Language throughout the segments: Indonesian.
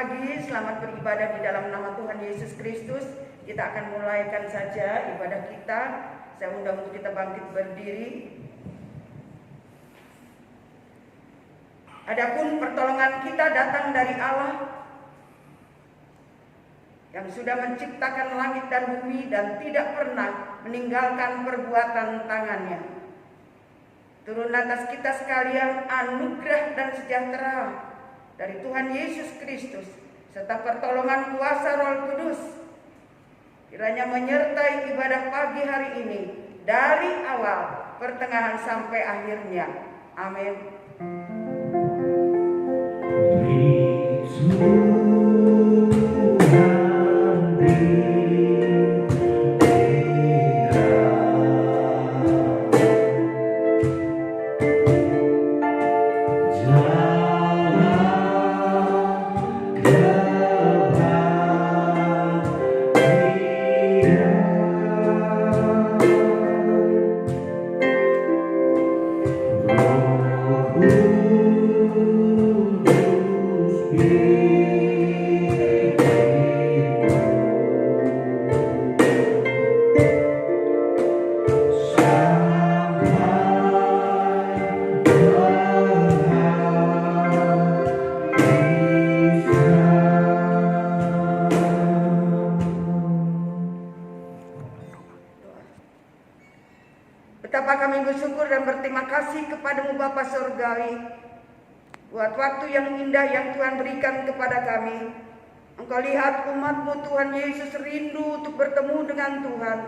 pagi, selamat beribadah di dalam nama Tuhan Yesus Kristus. Kita akan mulaikan saja ibadah kita. Saya undang untuk kita bangkit berdiri. Adapun pertolongan kita datang dari Allah yang sudah menciptakan langit dan bumi dan tidak pernah meninggalkan perbuatan tangannya. Turun atas kita sekalian anugerah dan sejahtera dari Tuhan Yesus Kristus serta pertolongan kuasa Roh Kudus kiranya menyertai ibadah pagi hari ini dari awal, pertengahan sampai akhirnya. Amin. Betapa kami bersyukur dan berterima kasih kepadamu Bapa Surgawi buat waktu yang indah yang Tuhan berikan kepada kami. Engkau lihat umat-Mu Tuhan Yesus rindu untuk bertemu dengan Tuhan,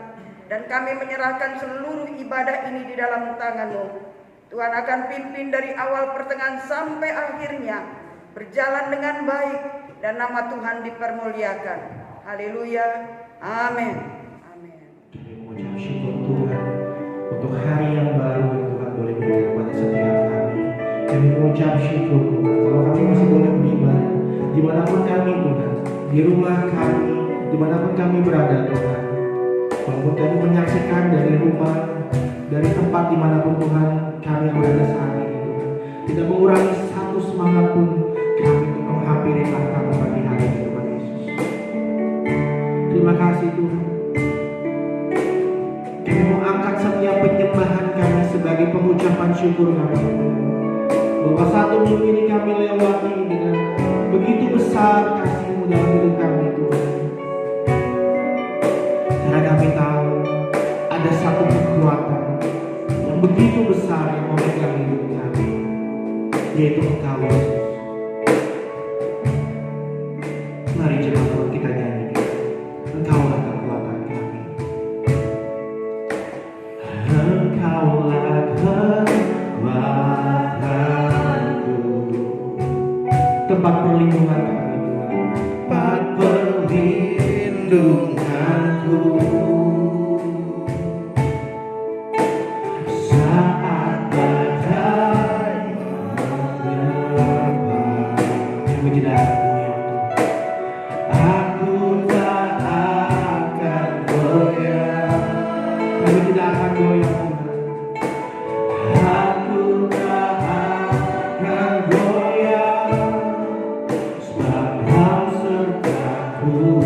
dan kami menyerahkan seluruh ibadah ini di dalam tangan-Mu. Tuhan akan pimpin dari awal, pertengahan sampai akhirnya berjalan dengan baik dan nama Tuhan dipermuliakan. Haleluya. Amin. Amin. Mengucap syukur Tuhan untuk hari yang baru yang Tuhan boleh berikan kepada setiap kami. Kami mengucap syukur Tuhan kalau kami masih boleh beribadah dimanapun kami Tuhan, di rumah kami, dimanapun kami berada Tuhan. Walaupun kami menyaksikan dari rumah, dari tempat dimanapun Tuhan kami berada saat ini Tuhan, tidak mengurangi satu semangat pun kami untuk menghampiri tahta-Mu pagi hari ini Tuhan Yesus. Terima kasih Tuhan. Kami mengangkat setiap penyembahan kami sebagai pengucapan syukur kami, bahwa satu minggu ini kami lewati dengan begitu besar kasih-Mu dalam hidup kami Tuhan. Karena kami tahu ada satu kekuatan yang begitu besar yang memegang hidup kami, yaitu Engkau Yesus. Mari jemaat kita nyanyikan, Engkaulah kekuatan kami. Engkaulah kekuatanku, tempat perlindungan kami Tuhan, tempat perlindunganku saat badai menerpa. Kami tidak akan goyang, aku tak akan goyang. Kami tidak akan goyang Tuhan. Aku tak akan goyang, sebab Kau sertaku.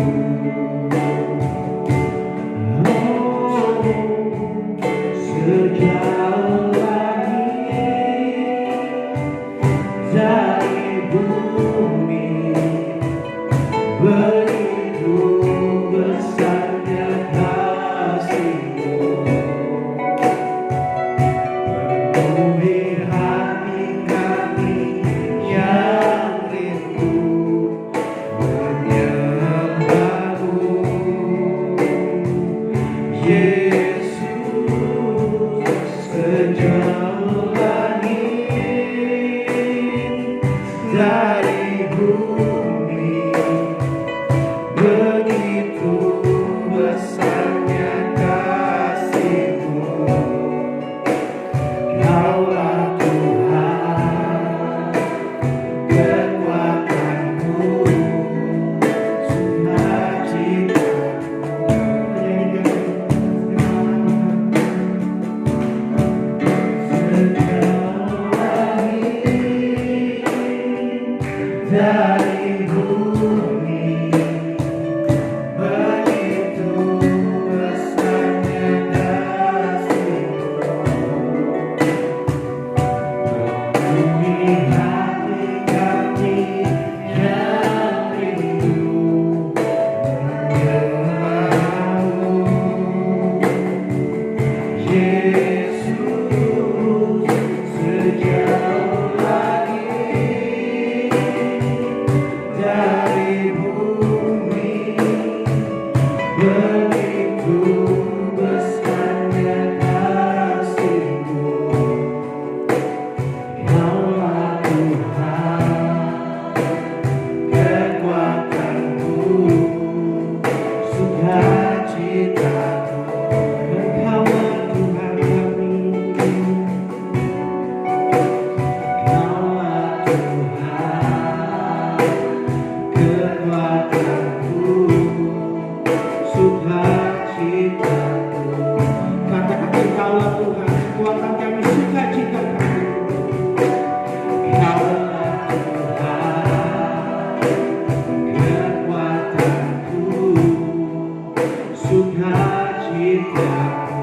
sukacitaku.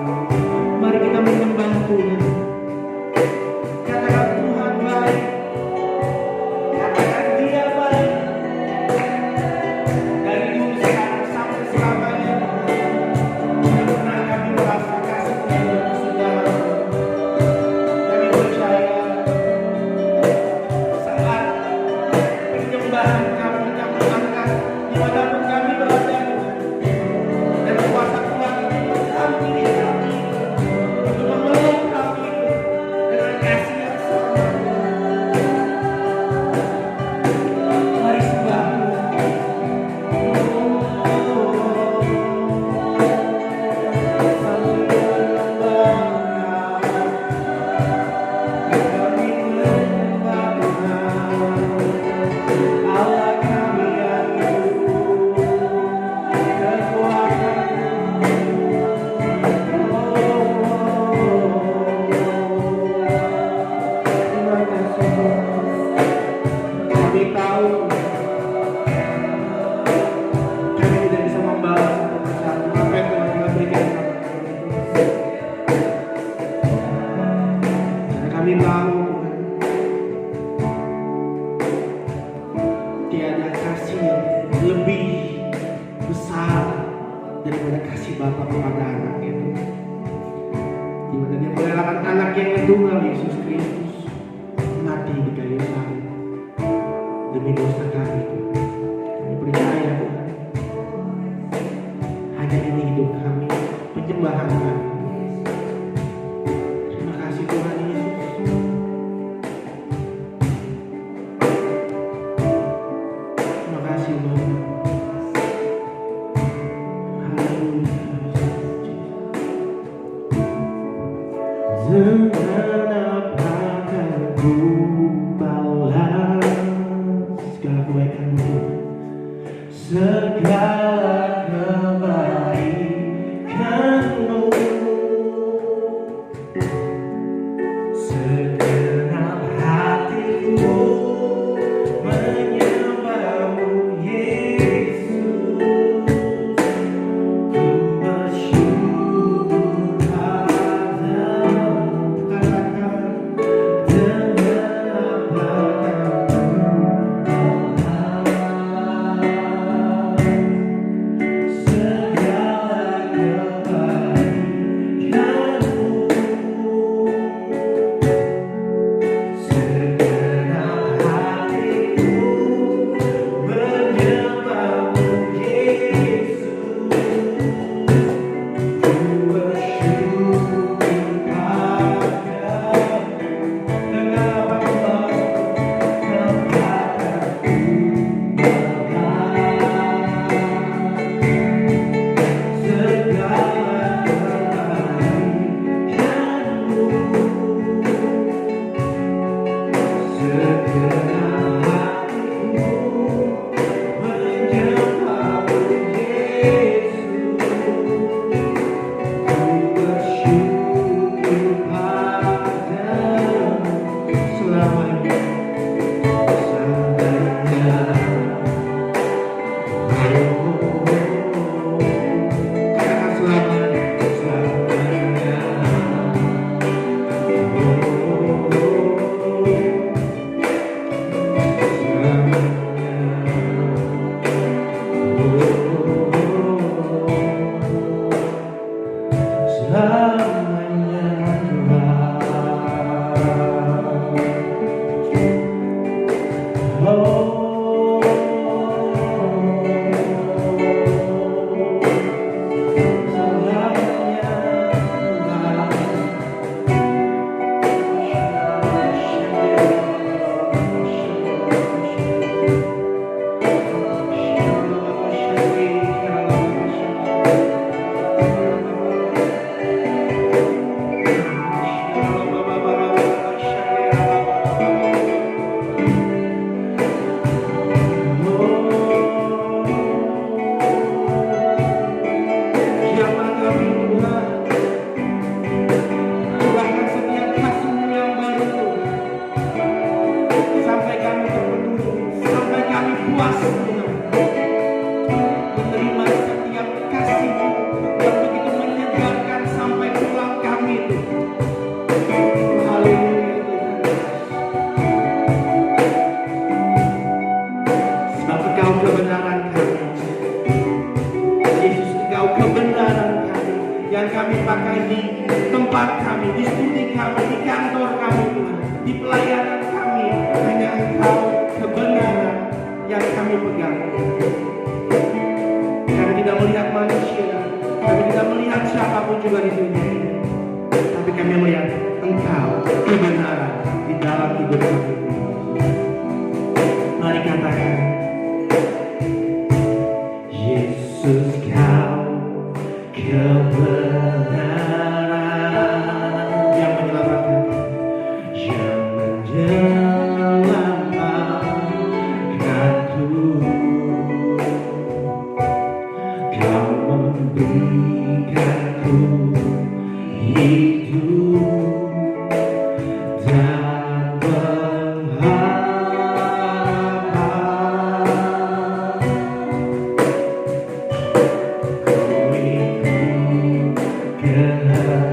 Mari kita menyembah Tuhan. Katakan Tuhan baik. Katakan Dia baik. Dari dulu sekarang sampai selamanya. Tidak pernah kami merasa kasih-Nya dan saudara. Kami percaya saat penyembahan kami angkat dimanapun kami berada, dan kuasa Tuhan hampiri kami untuk memeluk kami dengan kasih yang sama. Mari sembah Tuhan. Sambil menyembah kami menyembah Allah kami yang hidup, kekuatan. Terima kasih Tuhan. Kami tahu kami tidak bisa membalas satu persatu apa yang Tuhan telah berikan kepada kami. Karena kami tahu Tuhan, tiada kasih yang lebih besar daripada kasih Bapa kepada anaknya itu. Di mana Dia merelakan anaknya yang tunggal, Yesus Kristus, mati di kayu salib demi dosa kami. Kami percaya Tuhan, hanya ini hidup kami, penyembahan kami. Terima kasih Tuhan Yesus. Terima kasih Bapa. Haleluya. Dengan apa akan ku balas segala kebaikan-Mu, segala kebaikan-Mu, segenap hatiku menyembah-Mu Yesus. Ku bersyukur padamu. Katakan pakai di tempat kami, di studi kami, di kantor kami Tuhan, di pelayanan kami. Hanya Engkau kebenaran yang kami pegang. Kami tidak melihat manusia, kami tidak melihat siapapun juga di dunia ini, tapi kami melihat Engkau kebenaran di dalam hidup kami. Mari katakan, Yesus Kau kebenaran yang menyelamatkan, yang menyelamatkanku. Kau memberikanku hidup dan pengharapan. Ku ikut kehendak-Mu,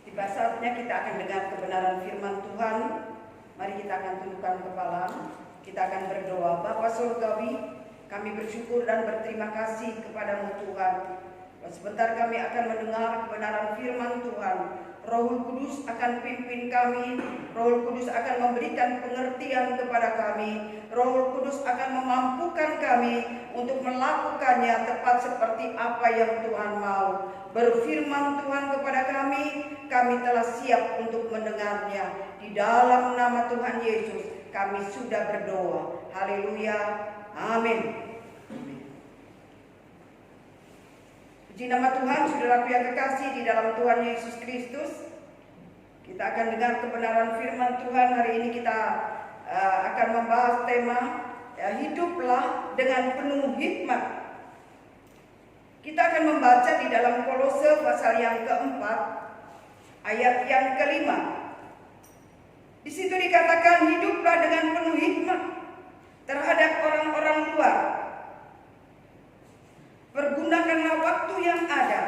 Tiba saatnya kita akan dengar kebenaran firman Tuhan. Mari kita akan tundukkan kepala. Kita akan berdoa. Bapa Surgawi, kami bersyukur dan berterima kasih kepada-Mu Tuhan. Sebentar kami akan mendengar kebenaran firman Tuhan. Roh Kudus akan pimpin kami. Roh Kudus akan memberikan pengertian kepada kami. Roh Kudus akan memampukan kami untuk melakukannya tepat seperti apa yang Tuhan mau. Berfirman Tuhan kepada kami telah siap untuk mendengarnya. Di dalam nama Tuhan Yesus kami sudah berdoa. Haleluya. Amin. Puji nama Tuhan, saudaraku yang kekasih di dalam Tuhan Yesus Kristus. Kita akan dengar kebenaran firman Tuhan. Hari ini kita akan membahas tema hiduplah dengan penuh hikmat. Kita akan membaca di dalam Kolose pasal yang keempat, ayat yang kelima. Di situ dikatakan hiduplah dengan penuh hikmat terhadap orang-orang luar. Pergunakanlah waktu yang ada.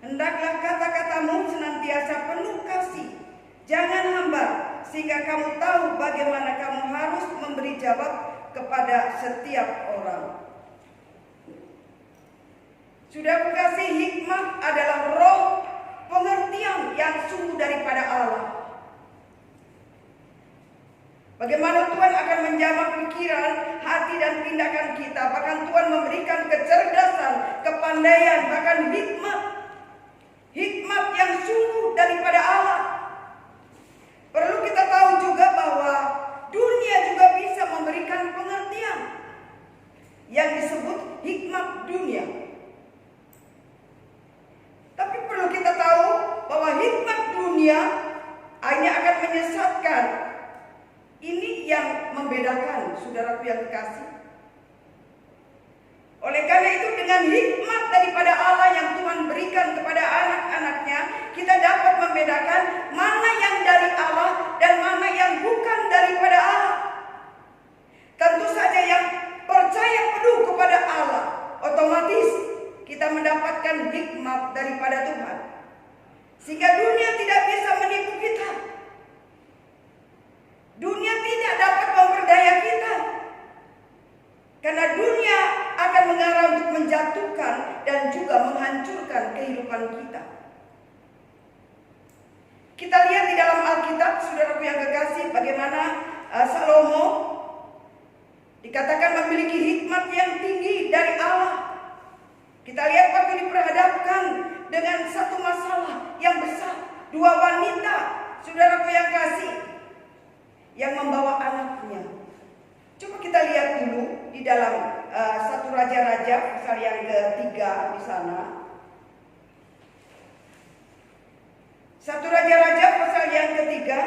Hendaklah kata-katamu senantiasa penuh kasih. Jangan hambar, sehingga kamu tahu bagaimana kamu harus memberi jawab kepada setiap orang. Sudah kasih, hikmat adalah roh pengertian yang sungguh daripada Allah. Bagaimana Tuhan akan menjamah pikiran, hati dan tindakan kita. Bahkan Tuhan memberikan memberikan kecerdasan, kepandaian, bahkan hikmat. Hikmat yang sungguh daripada Allah. Perlu kita tahu juga bahwa dunia juga bisa memberikan pengertian yang disebut hikmat dunia. Tapi perlu kita tahu bahwa hikmat dunia hanya akan menyesatkan. Ini yang membedakan, saudaraku yang kekasih. Oleh karena itu, dengan hikmat daripada Allah yang Tuhan berikan kepada anak-anaknya, kita dapat membedakan mana yang dari Allah dan mana yang bukan daripada Allah. Tentu saja yang percaya penuh kepada Allah, otomatis kita mendapatkan hikmat daripada Tuhan. Sehingga dunia tidak bisa menipu kita. Dunia tidak dapat memperdaya kita. Karena dunia akan mengarah untuk menjatuhkan dan juga menghancurkan kehidupan kita. Kita lihat di dalam Alkitab, saudaraku yang kekasih, bagaimana Salomo dikatakan memiliki hikmat yang tinggi dari Allah. Kita lihat waktu diperhadapkan dengan satu masalah yang besar. Dua wanita, saudaraku yang kasih, yang membawa anaknya. Coba kita lihat dulu di dalam 1 Raja-Raja pasal yang ketiga di sana. 1 Raja-Raja pasal yang ketiga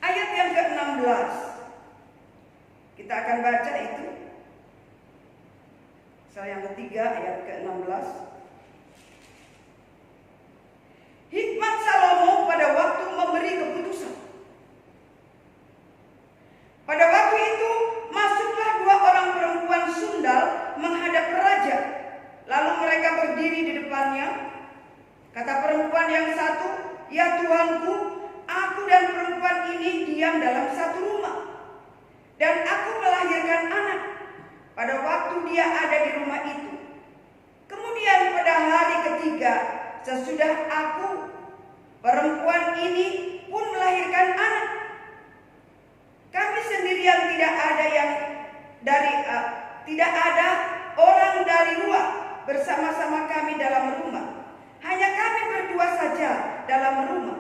ayat yang ke-16. Kita akan baca itu. Pasal yang ketiga ayat ke-16. Hikmat Salomo pada waktu memberi keputusan. Pada waktu itu masuklah dua orang perempuan sundal menghadap raja. Lalu mereka berdiri di depannya. Kata perempuan yang satu, "Ya Tuanku, aku dan perempuan ini diam dalam satu rumah. Dan aku melahirkan anak pada waktu dia ada di rumah itu. Kemudian pada hari ketiga, sesudah aku, perempuan ini pun melahirkan anak. Kami sendirian, tidak ada orang dari luar bersama-sama kami dalam rumah. Hanya kami berdua saja dalam rumah.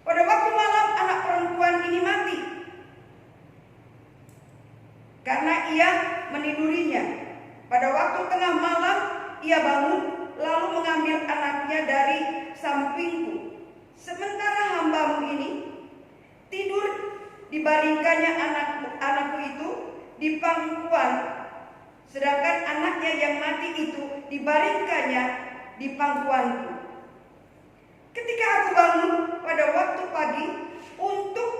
Pada waktu malam anak perempuan ini mati karena ia menidurinya. Pada waktu tengah malam ia bangun lalu mengambil anaknya dari sampingku. Sementara hambamu ini tidur, dibaringkannya anakku itu di pangkuan, sedangkan anaknya yang mati itu dibaringkannya di pangkuanku. Ketika aku bangun pada waktu pagi untuk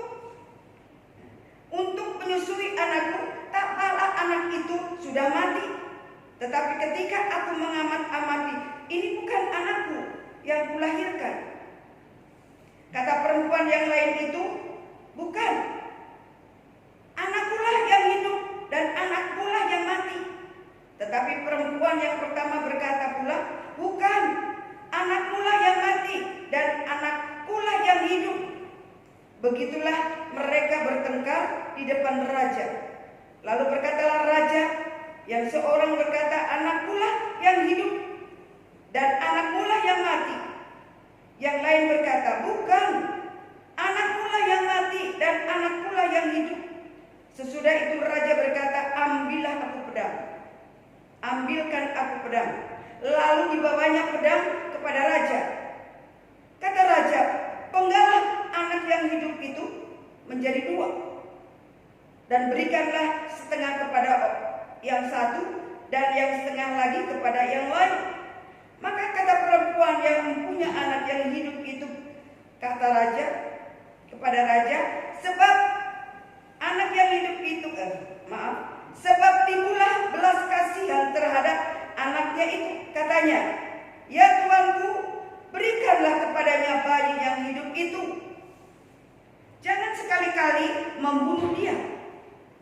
menyusui anakku, tak kalah anak itu sudah mati. Tetapi ketika aku mengamati, ini bukan anakku yang kulahirkan. Kata perempuan yang lain itu, bukan. Anakkulah yang hidup dan anakkulah yang mati. Tetapi perempuan yang pertama berkata pula, bukan. Anakkulah yang mati dan anakkulah yang hidup. Begitulah mereka bertengkar di depan raja. Lalu berkatalah raja, yang seorang berkata, anakkulah yang hidup dan anakkulah yang mati. Yang lain berkata, bukan. Anakkulah yang mati dan anakkulah yang hidup. Sesudah itu raja berkata, ambillah aku pedang. Ambilkan aku pedang. Lalu dibawanya pedang kepada raja. Kata raja, penggalah anak yang hidup itu menjadi dua, dan berikanlah setengah kepada yang satu dan yang setengah lagi kepada yang lain. Maka kata perempuan yang mempunyai anak yang hidup itu, kata raja kepada raja, sebab anak yang hidup itu, sebab timbullah belas kasihan terhadap anaknya itu. Katanya, ya Tuanku, berikanlah kepadanya bayi yang hidup itu. Jangan sekali-kali membunuh dia.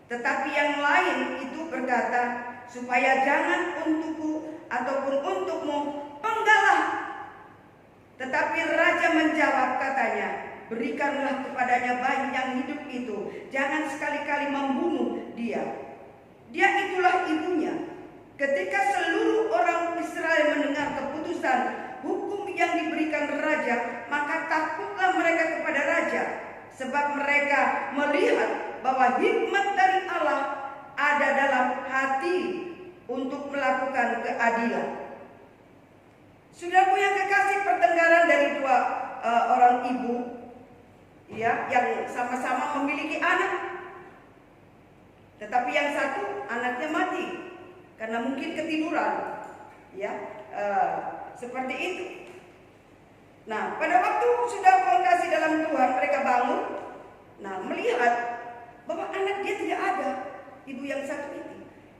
Tetapi yang lain itu berkata, supaya jangan untukku ataupun untukmu, penggalah. Tetapi raja menjawab, katanya, berikanlah kepadanya bayi yang hidup itu. Jangan sekali-kali membunuh dia. Dia itulah ibunya. Ketika seluruh orang Israel mendengar keputusan hukum yang diberikan raja, maka takutlah mereka kepada raja, sebab mereka melihat bahwa hikmat dari Allah ada dalam hati untuk melakukan keadilan. Saudaraku yang kekasih, pertengkaran dari dua orang ibu, ya, yang sama-sama memiliki anak, tetapi yang satu anaknya mati karena mungkin ketiduran, ya, seperti itu. Nah, pada waktu sudah kasih dalam Tuhan, mereka bangun, nah, melihat bahwa anak dia tidak ada, ibu yang satu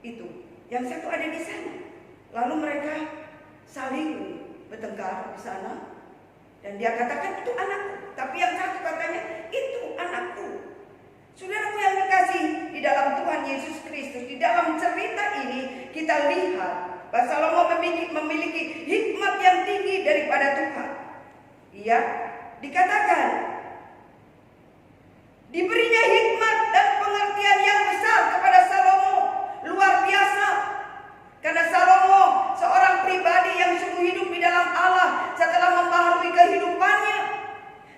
itu, yang satu ada di sana. Lalu mereka saling bertengkar di sana, dan dia katakan itu anakku, tapi yang satu katanya itu anakku. Saudaraku yang dikasih di dalam Tuhan Yesus Kristus, di dalam cerita ini kita lihat bahwa Salomo memiliki hikmat yang tinggi daripada Tuhan. Ia dikatakan diberinya hikmat dan pengertian yang besar kepada Salomo, luar biasa. Karena Salomo seorang pribadi yang sungguh hidup di dalam Allah setelah membaharui kehidupannya.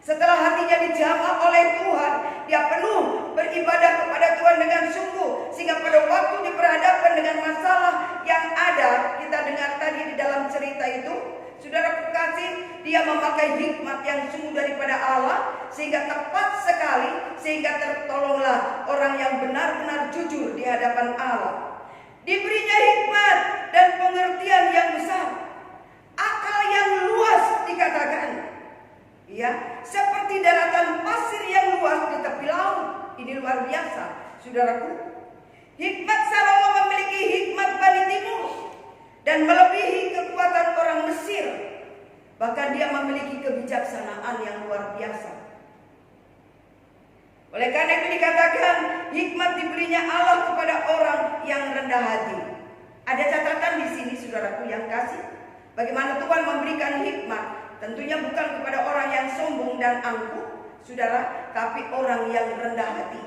Setelah hatinya dijamah oleh Tuhan, dia penuh beribadah kepada Tuhan dengan sungguh, sehingga pada waktu diperhadapkan dengan masalah yang ada, kita dengar tadi di dalam cerita itu, saudara kekasih, dia memakai hikmat yang sungguh daripada Allah, sehingga tepat sekali, sehingga tertolonglah orang yang benar-benar jujur di hadapan Allah. Diberinya hikmat dan pengertian yang besar, akal yang luas dikatakan, ya, seperti daratan pasir yang luas di tepi laut. Ini luar biasa, saudaraku. Hikmat Salomo memiliki hikmat Bani Timur dan melebihi kekuatan orang Mesir. Bahkan dia memiliki kebijaksanaan yang luar biasa. Oleh karena itu dikatakan hikmat diberinya Allah kepada orang yang rendah hati. Ada catatan di sini, saudaraku yang kasih, bagaimana Tuhan memberikan hikmat. Tentunya bukan kepada orang yang sombong dan angkuh, saudara, tapi orang yang rendah hati.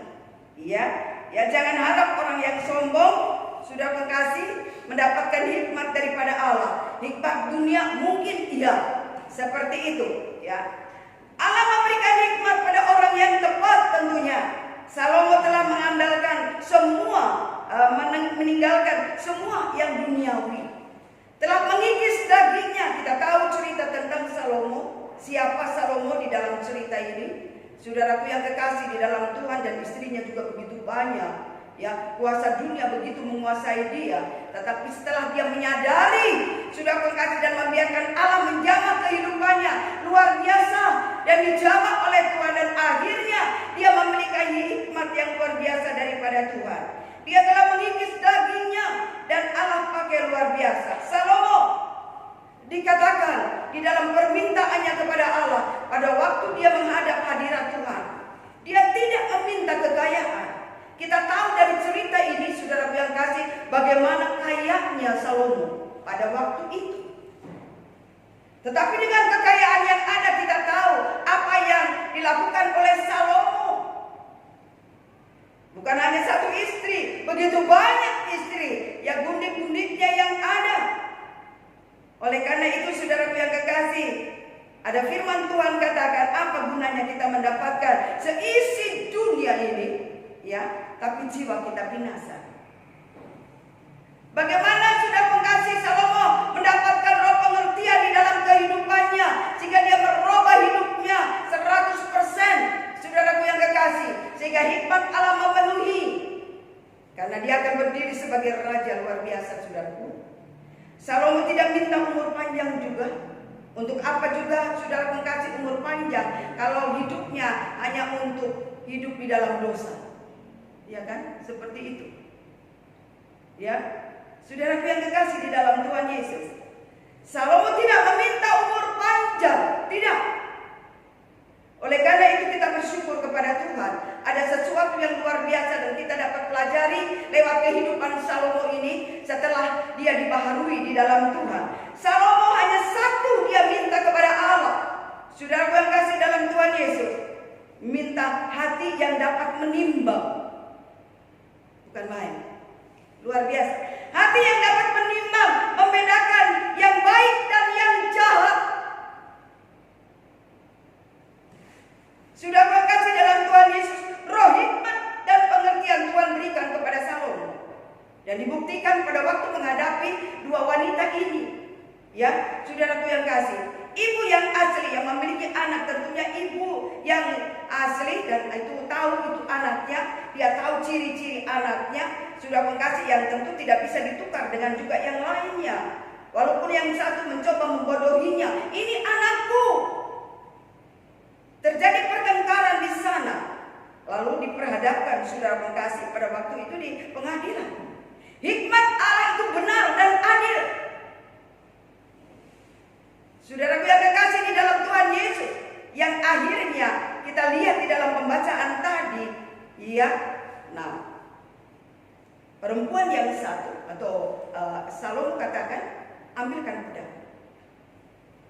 Ya, jangan harap orang yang sombong, sudah mengkasih, mendapatkan hikmat daripada Allah. Hikmat dunia mungkin iya, seperti itu. Ya, Allah memberikan hikmat pada orang yang tepat tentunya. Salomo telah mengandalkan semua, meninggalkan semua yang duniawi. Telah mengikis dagingnya. Kita tahu cerita tentang Salomo. Siapa Salomo di dalam cerita ini? Saudaraku yang kekasih di dalam Tuhan, dan istrinya juga begitu banyak. Ya, kuasa dunia begitu menguasai dia. Tetapi setelah dia menyadari, sudah kekasih, dan membiarkan Allah menjamah kehidupannya luar biasa, dan dijamah oleh Tuhan, dan akhirnya dia memiliki hikmat yang luar biasa daripada Tuhan. Dia telah mengikis dagingnya, dan Allah pakai luar biasa. Salomo dikatakan di dalam permintaannya kepada Allah, pada waktu dia menghadap hadirat Tuhan, dia tidak meminta kekayaan. Kita tahu dari cerita ini, saudara yang kasih, bagaimana kayanya Salomo pada waktu itu. Tetapi dengan kekayaan yang ada, kita tahu apa yang dilakukan oleh Salomo. Bukan hanya satu istri, begitu banyak istri, ya gundik-gundiknya yang ada. Oleh karena itu, saudaraku yang kekasih, ada firman Tuhan katakan, apa gunanya kita mendapatkan seisi dunia ini, ya, tapi jiwa kita binasa. Bagaimana sudah mengkasih Salomo mendapatkan roh pengertian di dalam kehidupannya, sehingga dia merubah hidupnya 100%, saudaraku yang kekasih, sehingga hikmat Allah memenuhi. Karena dia akan berdiri sebagai raja luar biasa, saudaraku. Salomo tidak minta umur panjang juga. Untuk apa juga saudara mengkasih umur panjang kalau hidupnya hanya untuk hidup di dalam dosa? Ya kan? Seperti itu. Ya, saudaraku yang kekasih di dalam Tuhan Yesus, Salomo tidak meminta umur panjang, tidak. Oleh karena itu kita bersyukur kepada Tuhan. Ada sesuatu yang luar biasa dan kita dapat pelajari lewat kehidupan Salomo ini setelah dia dibaharui di dalam Tuhan. Salomo hanya satu dia minta kepada Allah. Saudara yang kasih dalam Tuhan Yesus, minta hati yang dapat menimbang. Bukan main. Luar biasa. Hati yang dapat menimbang, membedakan yang baik dan yang jahat. Sudah berkasih dalam Tuhan Yesus, roh hikmat dan pengertian Tuhan berikan kepada Salomo. Dan dibuktikan pada waktu menghadapi dua wanita ini. Ya, saudaraku yang kasih. Ibu yang asli yang memiliki anak, tentunya ibu yang asli dan itu tahu itu anaknya, dia tahu ciri-ciri anaknya, sudah mengkasih yang tentu tidak bisa ditukar dengan juga yang lainnya. Walaupun yang satu mencoba membodohinya, ini anakku. Terjadi pertengkaran di sana, lalu diperhadapkan saudara mengkasih pada waktu itu di pengadilan. Hikmat Allah itu benar dan adil. Saudaraku yang kekasih di dalam Tuhan Yesus, yang akhirnya kita lihat di dalam pembacaan tadi, ya, nah, perempuan yang satu atau Salomo katakan, ambilkan pedang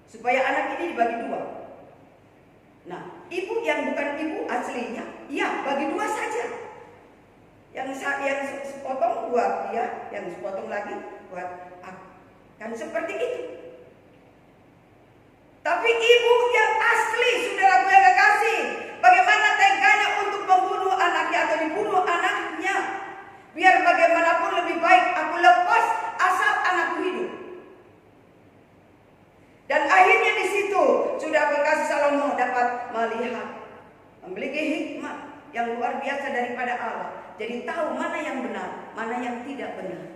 supaya anak ini dibagi dua. Nah, ibu yang bukan ibu aslinya, ya bagi dua saja. Yang sepotong buat dia, yang sepotong lagi buat aku. Kan seperti itu. Tapi ibu yang asli, saudaraku yang kekasih, bagaimana teganya untuk membunuh anaknya atau dibunuh anaknya. Biar bagaimanapun lebih baik aku lepas asal anakku hidup. Dan akhirnya di situ sudah kekasih Salomo dapat melihat, memiliki hikmat yang luar biasa daripada Allah. Jadi tahu mana yang benar, mana yang tidak benar.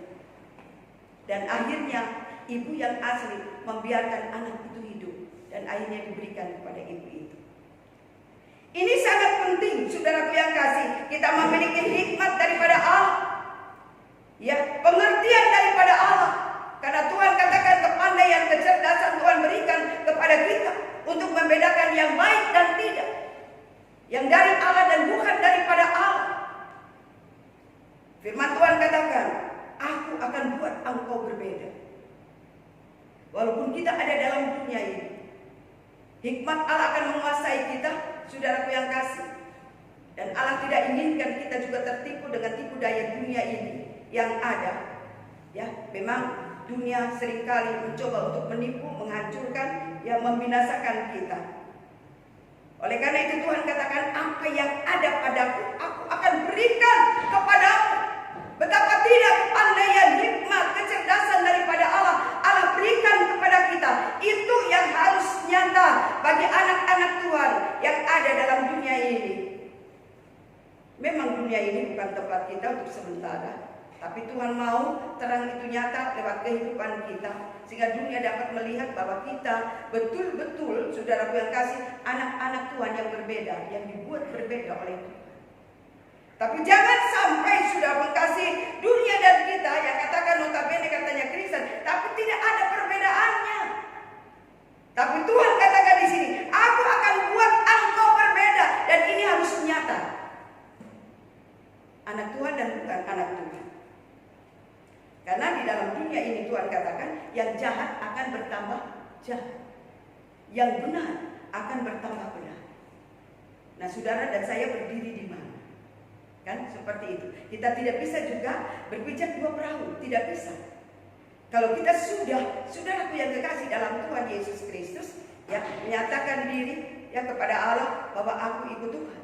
Dan akhirnya ibu yang asli membiarkan anak itu hidup. Dan akhirnya diberikan kepada ibu itu. Ini sangat penting, saudaraku yang kasih. Kita memiliki hikmat daripada Allah. Ya, pengertian daripada Allah. Karena Tuhan katakan kepandaian, kecerdasan Tuhan berikan kepada kita untuk membedakan yang baik dan tidak. Yang dari Allah dan bukan daripada Allah. Firman Tuhan katakan, aku akan buat engkau berbeda. Walaupun kita ada dalam dunia ini, hikmat Allah akan menguasai kita, saudaraku yang kasih. Dan Allah tidak inginkan kita juga tertipu dengan tipu daya dunia ini yang ada. Ya, memang dunia seringkali mencoba untuk menipu, menghancurkan, yang membinasakan kita. Oleh karena itu Tuhan katakan, apa yang ada padaku, aku akan berikan kepadamu. Betapa tidak kepandaian, hikmat, kecerdasan daripada Allah, Allah berikan kepada kita. Itu yang harus nyata bagi anak-anak Tuhan yang ada dalam dunia ini. Memang dunia ini bukan tempat kita untuk sementara, tapi Tuhan mau terang itu nyata lewat kehidupan kita, sehingga dunia dapat melihat bahwa kita betul-betul, saudaraku yang kasih, anak-anak Tuhan yang berbeda, yang dibuat berbeda oleh Tuhan. Tapi jangan sampai sudah mengkasih dunia dan kita yang katakan notabene katanya Kristen, tapi tidak ada perbedaannya. Tapi Tuhan katakan di sini, aku akan buat engkau berbeda, dan ini harus nyata. Anak Tuhan dan bukan anak Tuhan. Karena di dalam dunia ini Tuhan katakan, yang jahat akan bertambah jahat, yang benar akan bertambah benar. Nah, saudara dan saya berdiri di mana? Kan seperti itu. Kita tidak bisa juga berpijak dua perahu, tidak bisa. Kalau kita saudaraku yang kekasih dalam Tuhan Yesus Kristus, ya, menyatakan diri ya kepada Allah bahwa aku ikut Tuhan,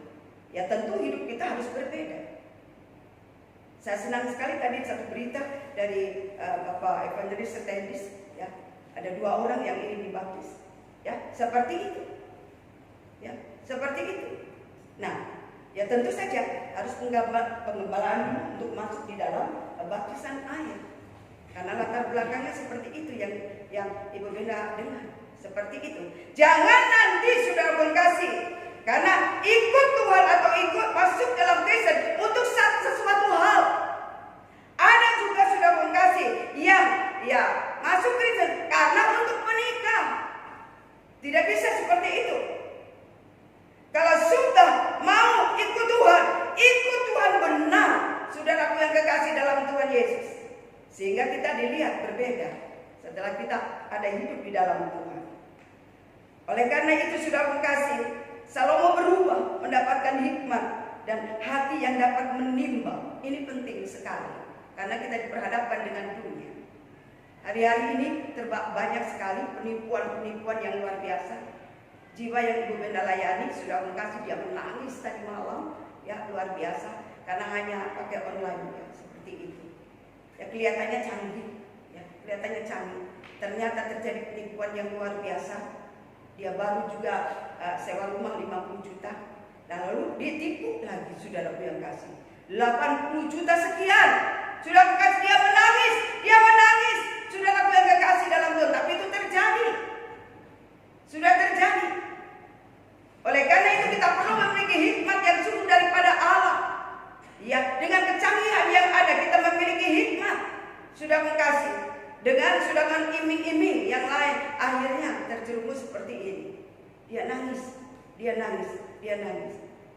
ya tentu hidup kita harus berbeda. Saya senang sekali tadi satu berita dari Bapak Evangelis Setendis, ya, ada dua orang yang ingin dibaptis, ya, seperti itu, ya, seperti itu. Nah, ya tentu saja harus pengembalaan untuk masuk di dalam baptisan air. Karena latar belakangnya seperti itu yang Ibu Benda dengar. Seperti itu. Jangan nanti sudah mengkasih, karena ikut Tuhan atau ikut masuk dalam Kristen untuk sesuatu hal. Ada juga sudah mengkasih yang ya masuk Kristen karena untuk menikah. Tidak bisa seperti itu. Kalau sudah mau ikut Tuhan benar, saudaraku yang kekasih dalam Tuhan Yesus. Sehingga kita dilihat berbeda setelah kita ada hidup di dalam Tuhan. Oleh karena itu sudah mengkasih, Salomo berubah mendapatkan hikmat dan hati yang dapat menimbang. Ini penting sekali. karena kita diperhadapkan dengan dunia. Hari-hari ini banyak sekali penipuan-penipuan yang luar biasa. Jiwa yang Ibu Benda layani sudah mengasihi, dia menangis tadi malam, ya luar biasa, karena hanya pakai online ya, seperti itu. Ya kelihatannya canggih, ya kelihatannya canggih. Ternyata terjadi penipuan yang luar biasa. Dia baru juga sewa rumah 50 juta, lalu ditipu lagi, saudara yang kasih 80 juta sekian. Sudah kasih, dia menangis, saudara yang kasih dalam Tuhan, tapi itu terjadi, sudah terjadi. Oleh karena itu kita perlu memiliki hikmat yang sungguh daripada Allah. Ya, dengan kecanggihan yang ada kita memiliki hikmat. Sudah mengkasih dengan iming-iming yang lain, akhirnya terjerumus seperti ini. Dia nangis.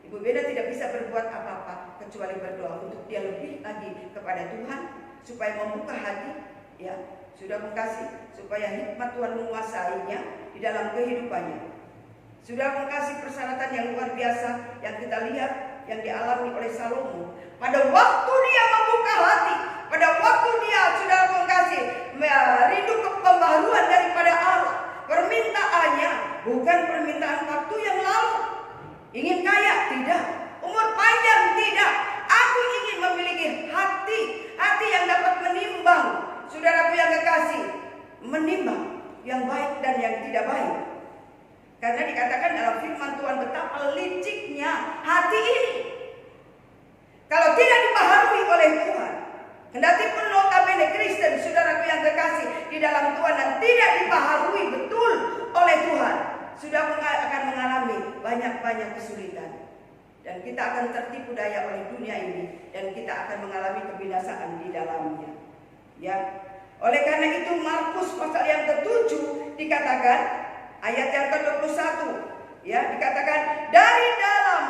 Ibu Beda tidak bisa berbuat apa-apa kecuali berdoa untuk dia lebih lagi kepada Tuhan, supaya membuka hati, ya, sudah mengkasih, supaya hikmat Tuhan menguasainya di dalam kehidupannya. Sudah mengkasih persyaratan yang luar biasa yang kita lihat yang dialami oleh Salomo. Pada waktu dia membuka hati, pada waktu dia sudah mengkasih rindu ke pembaharuan daripada Allah, permintaannya bukan permintaan waktu yang lalu. Ingin kaya? Tidak. Umur panjang? Tidak. Aku ingin memiliki hati yang dapat menimbang, saudaraku yang kekasih, menimbang yang baik dan yang tidak baik. Karena dikatakan dalam firman Tuhan betapa liciknya hati ini. Kalau tidak dibaharui oleh Tuhan, kendati pun notabene Kristen, saudaraku yang terkasih di dalam Tuhan, dan tidak dibaharui betul oleh Tuhan, sudah akan mengalami banyak kesulitan. Dan kita akan tertipu daya oleh dunia ini, dan kita akan mengalami kebinasaan di dalamnya. Ya, oleh karena itu Markus pasal yang ke-7 dikatakan, ayat yang ke-21, ya, dikatakan dari dalam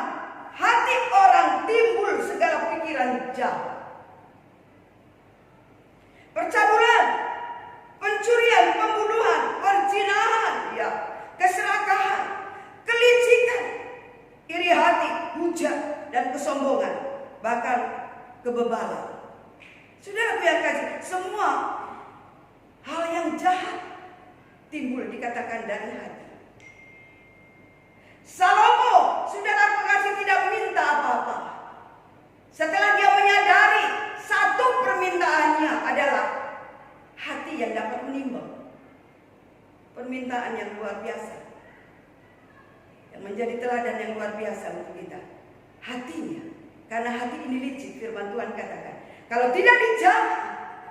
hati orang timbul segala pikiran jahat, percabulan, pencurian, pembunuhan, perzinahan, ya, keserakahan, kelicikan, iri hati, hujat, dan kesombongan, bahkan kebebalan. Saudara yang kasih, semua hal yang jahat timbul dikatakan dari hati. Salomo, saudara kasih, tidak minta apa-apa. Setelah dia menyadari satu permintaannya adalah hati yang dapat menimbang. Permintaan yang luar biasa, yang menjadi teladan yang luar biasa untuk kita. Hatinya, karena hati ini licik, firman Tuhan katakan, kalau tidak dijaga,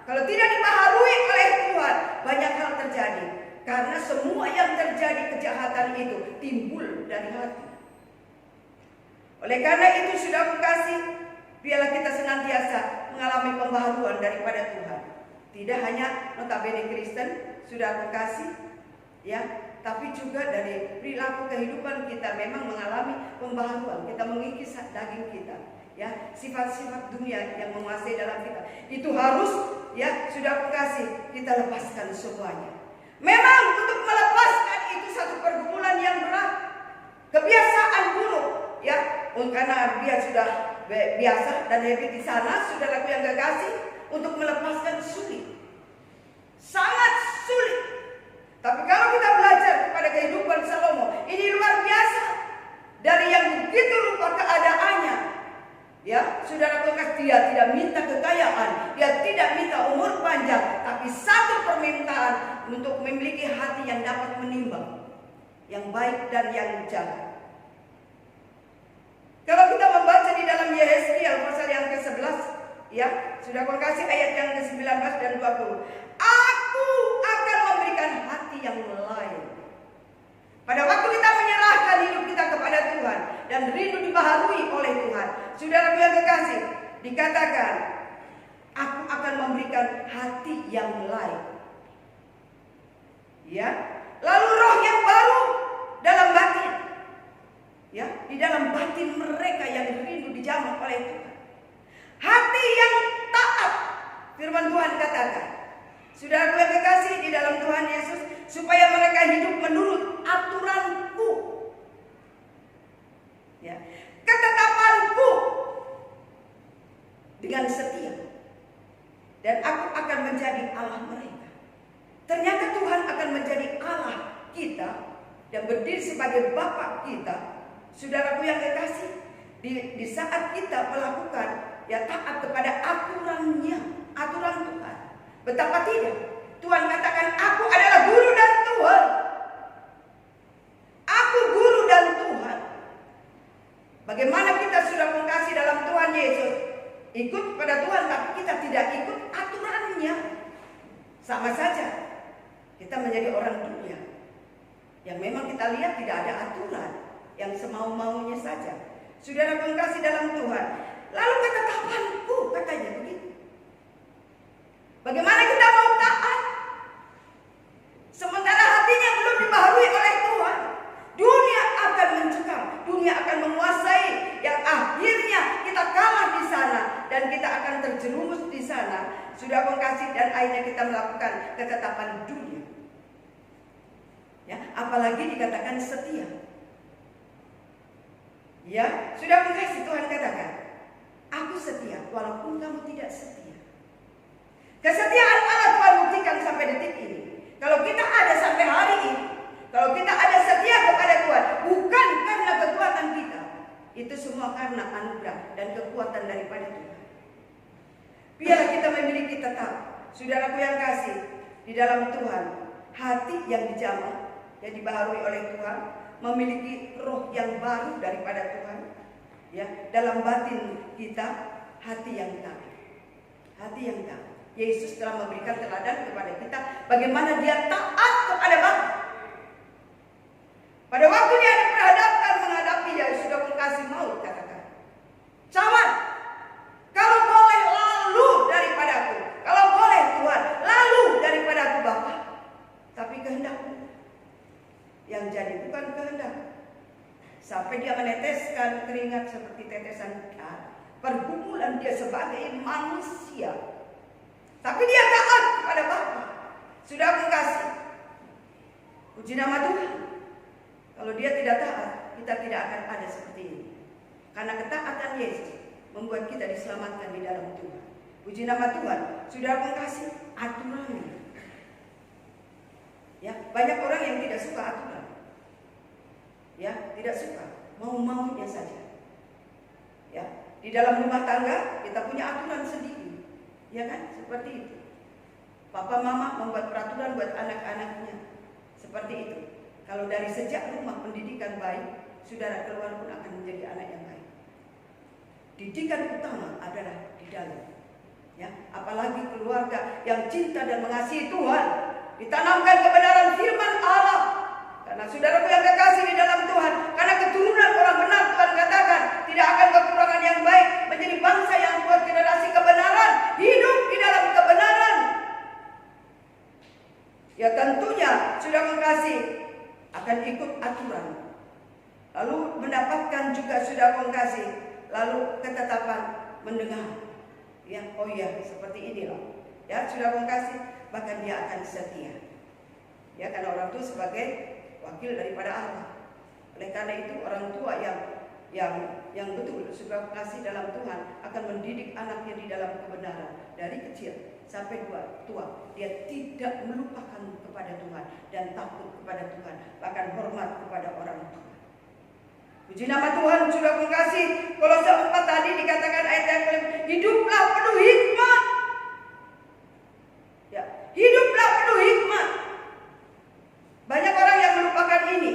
kalau tidak dibaharui oleh Tuhan, banyak hal terjadi. Karena semua yang terjadi kejahatan itu timbul dari hati. Oleh karena itu sudah mengkasih, biarlah kita senantiasa mengalami pembaharuan daripada Tuhan. Tidak hanya notabene Kristen sudah mengkasih, ya, tapi juga dari perilaku kehidupan kita memang mengalami pembaharuan. Kita mengikis daging kita, ya, sifat-sifat dunia yang menguasai dalam kita. Itu harus, ya, sudah mengkasih, kita lepaskan semuanya. Memang untuk melepaskan itu satu pergumulan yang berat, kebiasaan buruk, ya, karena dia sudah biasa dan habit di sana, saudaraku yang kekasih, untuk melepaskan sulit, sangat sulit. Tapi kalau kita belajar kepada kehidupan Salomo, ini luar biasa. Dari yang begitu rupa keadaannya, ya, saudara bekas, dia tidak minta kekayaan, dia tidak minta umur panjang, tapi satu permintaan untuk memiliki hati yang dapat menimbang yang baik dan yang jahat. Kalau kita membaca di dalam Yehezkiel pasal yang ke-11, ya, sudah kasih ayat yang ke-19 dan 20. Aku akan memberikan hati yang lain. Pada waktu kita menyerahkan hidup kita kepada Tuhan dan rindu dibaharui oleh Tuhan, saudara yang kekasih, dikatakan, aku akan memberikan hati yang lain. Ya, lalu roh yang baru dalam batin, ya, di dalam batin mereka yang rindu dijamah oleh Tuhan. Hati yang taat, firman Tuhan katakan, saudara yang kekasih di dalam Tuhan Yesus, supaya mereka hidup menurut aturanku, ya, ketetapanku dengan setia. dan aku akan menjadi Allah mereka. Ternyata Tuhan akan menjadi Allah kita dan berdiri sebagai Bapa kita. Saudaraku yang kekasih, di saat kita melakukan taat kepada aturan Tuhan. Betapa tidak? Tuhan katakan, aku adalah guru dan Tuhan. Aku guru dan Tuhan. Bagaimana kita sudah mengasihi dalam Tuhan Yesus, ikut pada Tuhan, tapi kita tidak ikut aturannya. Sama saja, kita menjadi orang dunia yang memang kita lihat tidak ada aturan, yang semau-maunya saja. Saudara mengasihi dalam Tuhan, lalu ketetapanku, katanya begitu. Bagaimana kita mau taat sementara hatinya belum dibaharui oleh Tuhan? Dunia akan mencekam, dunia akan menguasai, yang akhirnya kita kalah di sana dan kita akan terjerumus di sana. Sudah mengasihi dan akhirnya kita melakukan ketetapan dunia. Ya, apalagi dikatakan setia. Ya, sudah mengasihi, Tuhan katakan, aku setia walaupun kamu tidak setia. Kesetiaan Allah Tuhan buktikan sampai detik ini. Kalau kita ada sampai hari ini, kalau kita ada setia kepada Tuhan, bukan karena kekuatan kita, itu semua karena anugerah dan kekuatan daripada Tuhan. Biarlah kita memiliki tetap, saudaraku yang kasih, di dalam Tuhan, hati yang dijamah, yang dibaharui oleh Tuhan, memiliki roh yang baru daripada Tuhan. Ya, dalam batin kita, hati yang taat. Hati yang taat. Yesus telah memberikan teladan kepada kita bagaimana dia taat kepada Bapa. Pada waktu dia diperhadapkan menghadapi dia sudah mengasihi maut, katakan, cawan, kalau boleh lalu daripadaku, kalau boleh Tuhan lalu daripadaku Bapa, tapi kehendakmu yang jadi, bukan kehendak. Sampai dia meneteskan keringat seperti tetesan darah. Pergumulan dia sebagai manusia. Tapi dia taat kepada Bapa. Sudah mengasihi. Puji nama Tuhan. Kalau dia tidak taat, kita tidak akan ada seperti ini. Karena ketaatan Yesus membuat kita diselamatkan di dalam Tuhan. Puji nama Tuhan. Sudah mengasihi aturannya. Ya, banyak orang yang tidak suka aturan. Ya, tidak suka, mau-maunya saja. Ya, di dalam rumah tangga kita punya aturan sendiri. Ya kan? Seperti itu. Papa mama membuat peraturan buat anak-anaknya. Seperti itu. Kalau dari sejak rumah pendidikan baik, saudara keluar pun akan menjadi anak yang baik. Didikan utama adalah di dalam. Ya, apalagi keluarga yang cinta dan mengasihi Tuhan, ditanamkan kebenaran firman Allah. Karena saudaraku yang kekasih di dalam Tuhan, karena keturunan orang benar, Tuhan katakan tidak akan kekurangan yang baik, menjadi bangsa yang buat generasi kebenaran, hidup di dalam kebenaran. Ya tentunya sudah mengasihi akan ikut aturan, lalu mendapatkan juga sudah mengasihi, lalu ketetapan mendengar. Ya, oh ya, seperti inilah. Ya, sudah mengasihi, bahkan dia akan setia. Ya, karena orang itu sebagai wakil daripada Allah. Oleh karena itu orang tua yang betul sudah kasih dalam Tuhan akan mendidik anaknya di dalam kebenaran dari kecil sampai tua. Dia tidak melupakan kepada Tuhan dan takut kepada Tuhan, bahkan hormat kepada orang tua. Puji nama Tuhan. Sudah mengasihi, Kolose 4 tadi dikatakan ayat yang kelima, hiduplah penuh hikmat. Ya, hiduplah penuh hikmat. Banyak orang yang melupakan ini,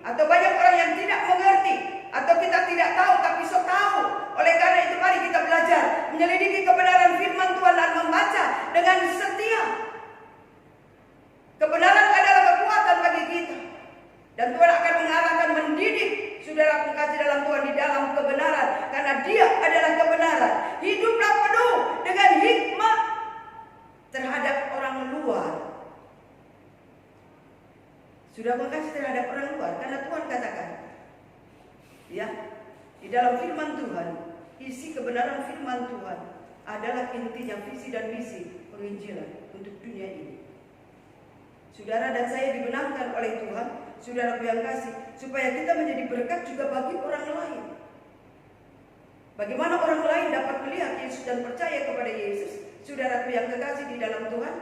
atau banyak orang yang tidak mengerti, atau kita tidak tahu tapi so tahu. Oleh karena itu mari kita belajar menyelidiki kebenaran firman Tuhan dan membaca dengan setia. Kebenaran adalah kekuatan bagi kita, dan Tuhan akan mengarahkan, mendidik saudara mengasihi dalam Tuhan di dalam kebenaran, karena Dia adalah kebenaran. Hiduplah penuh dengan hikmat terhadap orang luar. Sudah mengasihi terhadap orang luar, karena Tuhan katakan, ya, di dalam firman Tuhan, isi kebenaran firman Tuhan adalah intinya visi dan misi penginjilan untuk dunia ini. Saudara dan saya dibenarkan oleh Tuhan, saudara yang kasih, supaya kita menjadi berkat juga bagi orang lain. Bagaimana orang lain dapat melihat Yesus dan percaya kepada Yesus? Sudah saudaraku yang kekasih di dalam Tuhan,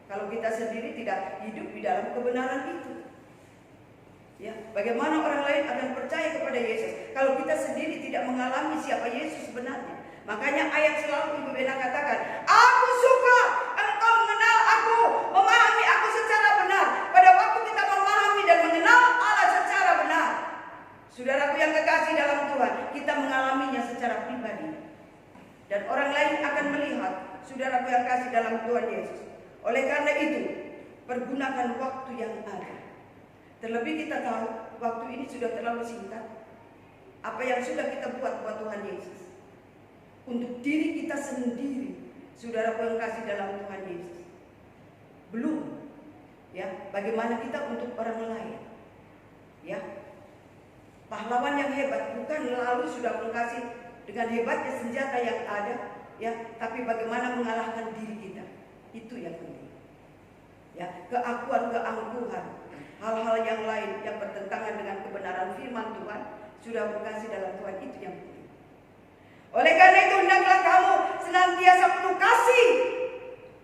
kalau kita sendiri tidak hidup di dalam kebenaran itu. Ya, bagaimana orang lain akan percaya kepada Yesus kalau kita sendiri tidak mengalami siapa Yesus sebenarnya? Makanya ayat selalu Ibu Bena katakan, aku suka engkau mengenal aku, memahami aku secara benar. Pada waktu kita memahami dan mengenal Allah secara benar, saudaraku yang kekasih dalam Tuhan, kita mengalaminya secara pribadi. Dan orang lain akan melihat saudaraku yang kasih dalam Tuhan Yesus. Oleh karena itu, pergunakan waktu yang ada. Terlebih kita tahu waktu ini sudah terlalu singkat. Apa yang sudah kita buat Tuhan Yesus untuk diri kita sendiri, saudaraku yang kasih dalam Tuhan Yesus, belum. Ya, bagaimana kita untuk orang lain? Ya, pahlawan yang hebat bukan lalu sudah mengasihi dengan hebatnya senjata yang ada, ya, tapi bagaimana mengalahkan diri kita. Itu yang penting. Ya, keakuan, keangkuhan, hal-hal yang lain yang bertentangan dengan kebenaran firman Tuhan sudah berkasih dalam Tuhan, itu yang penting. Oleh karena itu hendaklah kamu senantiasa penuh kasih.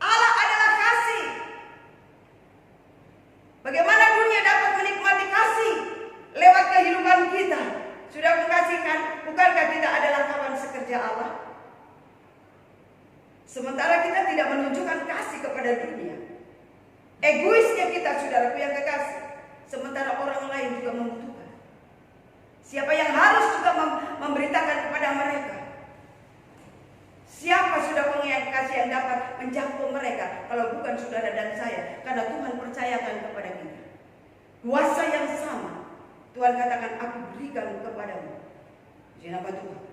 Allah adalah kasih. Bagaimana dunia dapat menikmati kasih lewat kehidupan kita? Sudah mengkasihkan, bukankah kita adalah kawan sekerja Allah? Sementara kita tidak menunjukkan kasih kepada dunia. Egoisnya kita, saudaraku yang kekasih. Sementara orang lain juga membutuhkan. Siapa yang harus juga memberitakan kepada mereka? Siapa saudara yang kasih yang dapat menjangkau mereka kalau bukan saudara dan saya? Karena Tuhan percayakan kepada kita kuasa yang sama. Tuhan katakan, aku berikan kepadamu. Puji nama Tuhan.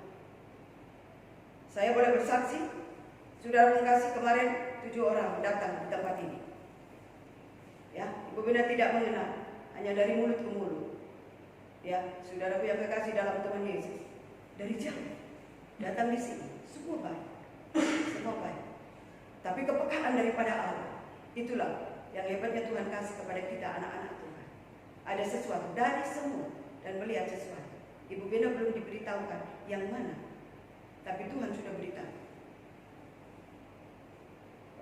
Saya boleh bersaksi, saudara mengasihi kemarin 7 orang datang di tempat ini. Ya, Ibu Bina tidak mengenal, hanya dari mulut ke mulut. Ya, saudaraku yang kekasih dalam Tuhan Yesus, dari jauh datang di sini, semua baik, semua baik. Tapi kepekaan daripada Allah, itulah yang hebatnya Tuhan kasih kepada kita anak-anak Tuhan. Ada sesuatu dari semua dan melihat sesuatu. Ibu Bina belum diberitahukan yang mana, tapi Tuhan sudah beritahu.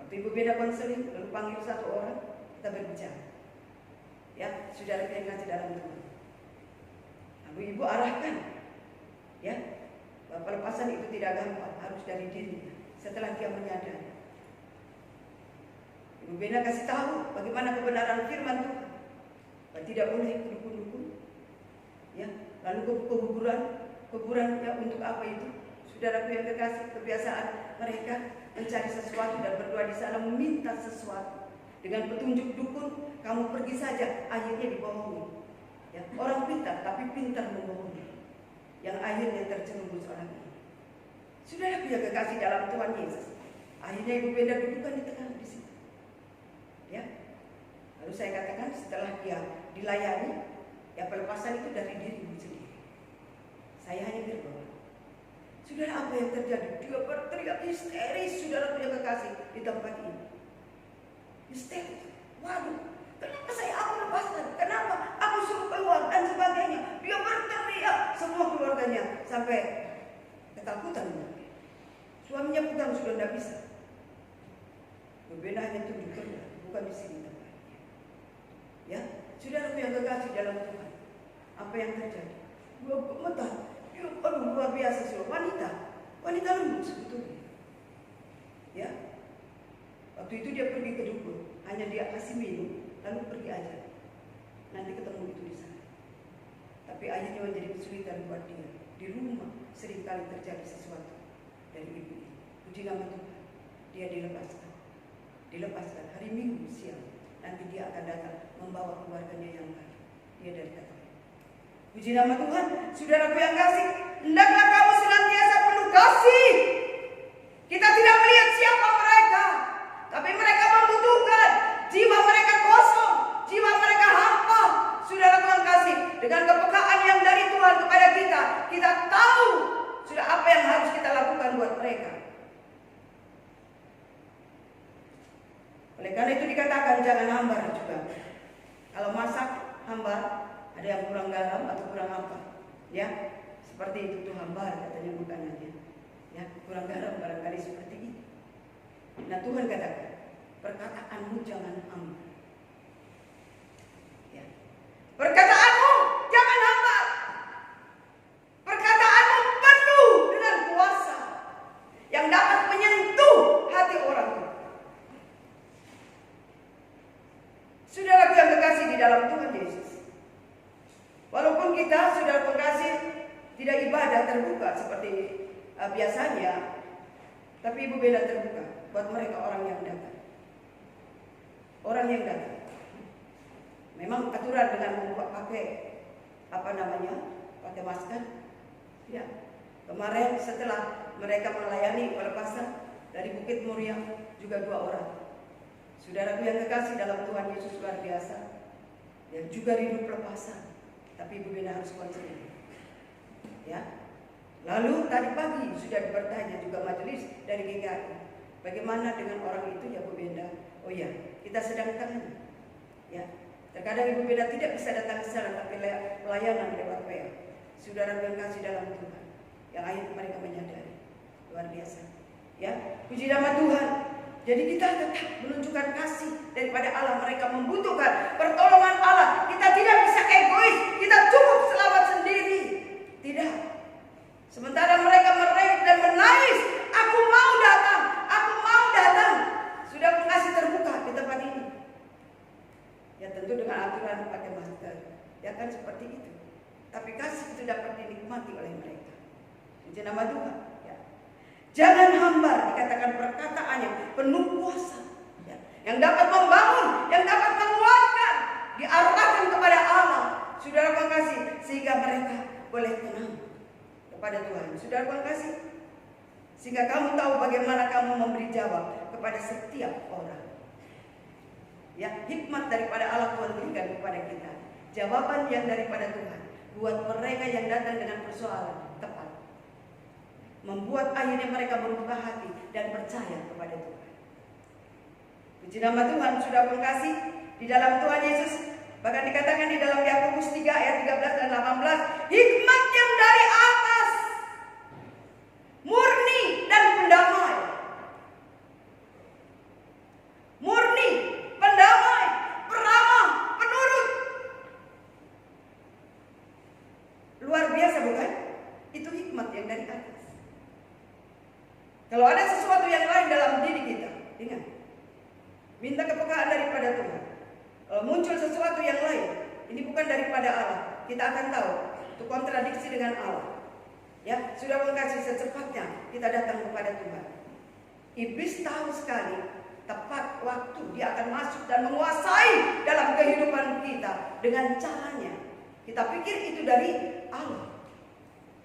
Waktu Ibu Bina konseling, lalu panggil satu orang, kita berbicara. Ya, saudara yang kasih dalam Tuhan. Lalu Ibu arahkan, ya, bahwa pelepasan itu tidak gampang, harus dari dirinya. Setelah dia menyadari, Ibu Bina kasih tahu bagaimana kebenaran firman Tuhan. Bahwa tidak boleh dukun-dukun, ya. Lalu kuburan ya, untuk apa itu? Saudaraku yang kekasih, kebiasaan mereka mencari sesuatu dan berdoa di sana meminta sesuatu. Dengan petunjuk dukun, kamu pergi saja, akhirnya dibohongi. Ya, orang pintar, tapi pintar membohongi. Yang akhirnya terjerumus orang ini. Saudaraku yang kekasih dalam Tuhan Yesus, akhirnya Ibu Bina dudukan di tengah di sini. Ya, lalu saya katakan setelah dia dilayani, ya pelepasan itu dari dirimu sendiri. Saya hanya berdoa. Saudara, apa yang terjadi? Dia berteriak histeris, saudara yang kekasih di tempat ini. Histeris. Waduh, kenapa aku lepaskan? Kenapa aku suruh keluar dan sebagainya? Dia berteriak, semua keluarganya sampai ketakutan. Suaminya pegang sudah tidak bisa. Berbeda hanya tunjuk kerja, bukan di sini tempatnya. Ya, saudara yang kekasih dalam Tuhan, apa yang terjadi? Dia gemetar. Aduh, luar biasa sih, wanita lembut sebetulnya. Ya, waktu itu dia pergi ke dukun, hanya dia kasih minum, lalu pergi aja. Nanti ketemu itu di sana. Tapi akhirnya menjadi kesulitan buat dia. Di rumah seringkali terjadi sesuatu dari ibu ini. Puji nama Tuhan, dia dilepaskan hari Minggu siang. Nanti dia akan datang membawa keluarganya yang baru. Dia dari kata. Puji nama Tuhan, saudaraku yang kasih, hendaklah kamu senantiasa penuh kasih. Kita tidak melihat siapa mereka, tapi mereka membutuhkan. Jiwa mereka kosong, jiwa mereka hampa. Saudaraku yang kasih, dengan kepekaan yang dari Tuhan kepada kita tahu sudah apa yang harus kita lakukan buat mereka. Oleh karena itu dikatakan jangan hambar juga. Kalau masak hambar, ada yang kurang garam atau kurang apa, ya seperti itu tuh hambar katanya makanannya, ya kurang garam barangkali seperti itu. Nah Tuhan katakan, perkataanmu jangan hambar. Ya. Perkataanmu jangan hambar. Perkataanmu penuh dengan kuasa yang dapat menyentuh hati orang. Saudaraku yang kekasih di dalam Tuhan Yesus, walaupun kita, saudara pengasih, tidak ibadah terbuka seperti biasanya, tapi Ibu Benda terbuka buat mereka orang yang datang. Orang yang datang. Memang aturan dengan pakai pakai masker. Ya. Kemarin setelah mereka melayani pelepasan dari Bukit Muria juga 2 orang. Saudaraku yang kekasih dalam Tuhan Yesus luar biasa. Yang juga rindu pelepasan. Tapi Ibu Benda harus konseling. Ya. Lalu tadi pagi sudah bertanya juga majelis dari GKI. Bagaimana dengan orang itu ya Bu Benda? Oh ya, kita sedang tangani. Ya. Terkadang Ibu Benda tidak bisa datang ke sana, tapi pelayanan lewat WA. Saudara yang kasih dalam Tuhan, yang akhirnya mereka menyadari. Luar biasa. Ya, puji nama Tuhan. Jadi kita tetap menunjukkan kasih daripada Allah. Mereka membutuhkan pertolongan Allah. Kita tidak bisa egois. Kita cukup selamat sendiri. Tidak. Sementara mereka merengek dan menangis, aku mau datang, aku mau datang. Sudah pengasih terbuka di tempat ini. Ya tentu dengan aturan pakai masker. Ya kan seperti itu. Tapi kasih itu dapat dinikmati oleh mereka. Puji nama Tuhan. Ya. Jangan hambar, dikatakan perkataannya penuh kuasa. Ya. Yang dapat membangun, yang dapat menguatkan, diarahkan kepada Allah. Saudara pengasih, sehingga mereka boleh tenang kepada Tuhan. Saudara pengasih, sehingga kamu tahu bagaimana kamu memberi jawab kepada setiap orang. Ya, hikmat daripada Allah Tuhan berikan kepada kita. Jawaban yang daripada Tuhan buat mereka yang datang dengan persoalan tepat. Membuat akhirnya mereka berubah hati dan percaya kepada Tuhan. Puji nama Tuhan, sudah mengasihi di dalam Tuhan Yesus. Bahkan dikatakan di dalam Yakobus 3 ayat 13 dan 18, hikmat yang dari atas, murni dan pendamai. Murni, pendamai, peramah, penurut. Luar biasa bukan? Itu hikmat yang dari atas. Kalau ada sesuatu yang lain dalam diri kita, ingat, minta kepekaan daripada Tuhan. Kalau muncul sesuatu yang lain, ini bukan daripada Allah, kita akan tahu itu kontradiksi dengan Allah. Ya, sudah mengasihi secepatnya kita datang kepada Tuhan. Iblis tahu sekali tepat waktu dia akan masuk dan menguasai dalam kehidupan kita dengan caranya. Kita pikir itu dari Allah,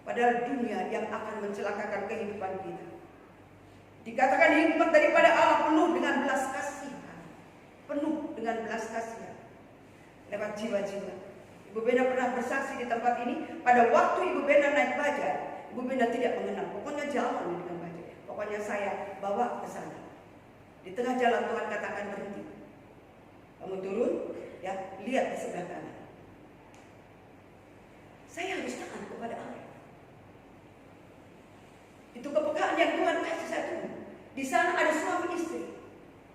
padahal dunia yang akan mencelakakan kehidupan kita. Dikatakan hikmat daripada Allah penuh dengan belas kasihan, penuh dengan belas kasihan lewat jiwa-jiwa. Ibu Benda pernah bersaksi di tempat ini. Pada waktu Ibu Benda naik bajai, Ibu Benda tidak mengenal. Pokoknya jalan dengan bajai. Pokoknya saya bawa ke sana. Di tengah jalan Tuhan katakan berhenti. Kamu turun, ya, lihat di sebelah kanan. Saya harus taat kepada Allah. Itu kepekaan yang Tuhan kasih saya tunggu. Di sana ada suami istri.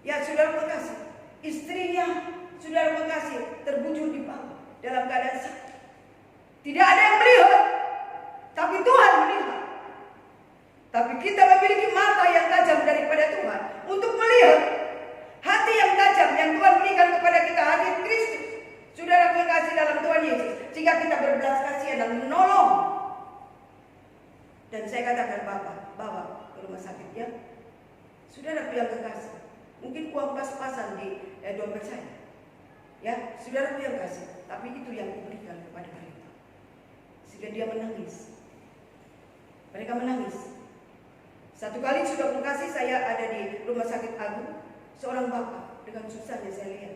Ya, saudara pengasih. Istrinya, saudara pengasih, terbujur di bawah dalam keadaan sakit. Tidak ada yang melihat, tapi Tuhan melihat. Tapi kita memiliki mata yang tajam daripada Tuhan untuk melihat. Hati yang tajam yang Tuhan berikan kepada kita, hati Kristus. Saudara pengasih dalam Tuhan Yesus, sehingga kita berbelas kasihan dan menolong. Dan saya katakan, Bapak, bawa ke rumah sakit ya. Saudara yang kekasih, mungkin uang pas-pasan di dompet saya. Ya, saudara yang kasih, tapi itu yang diberikan kepada mereka. Sehingga dia menangis. Mereka menangis. Satu kali sudah kasih saya ada di rumah sakit Agung, seorang bapak dengan susahnya saya lihat.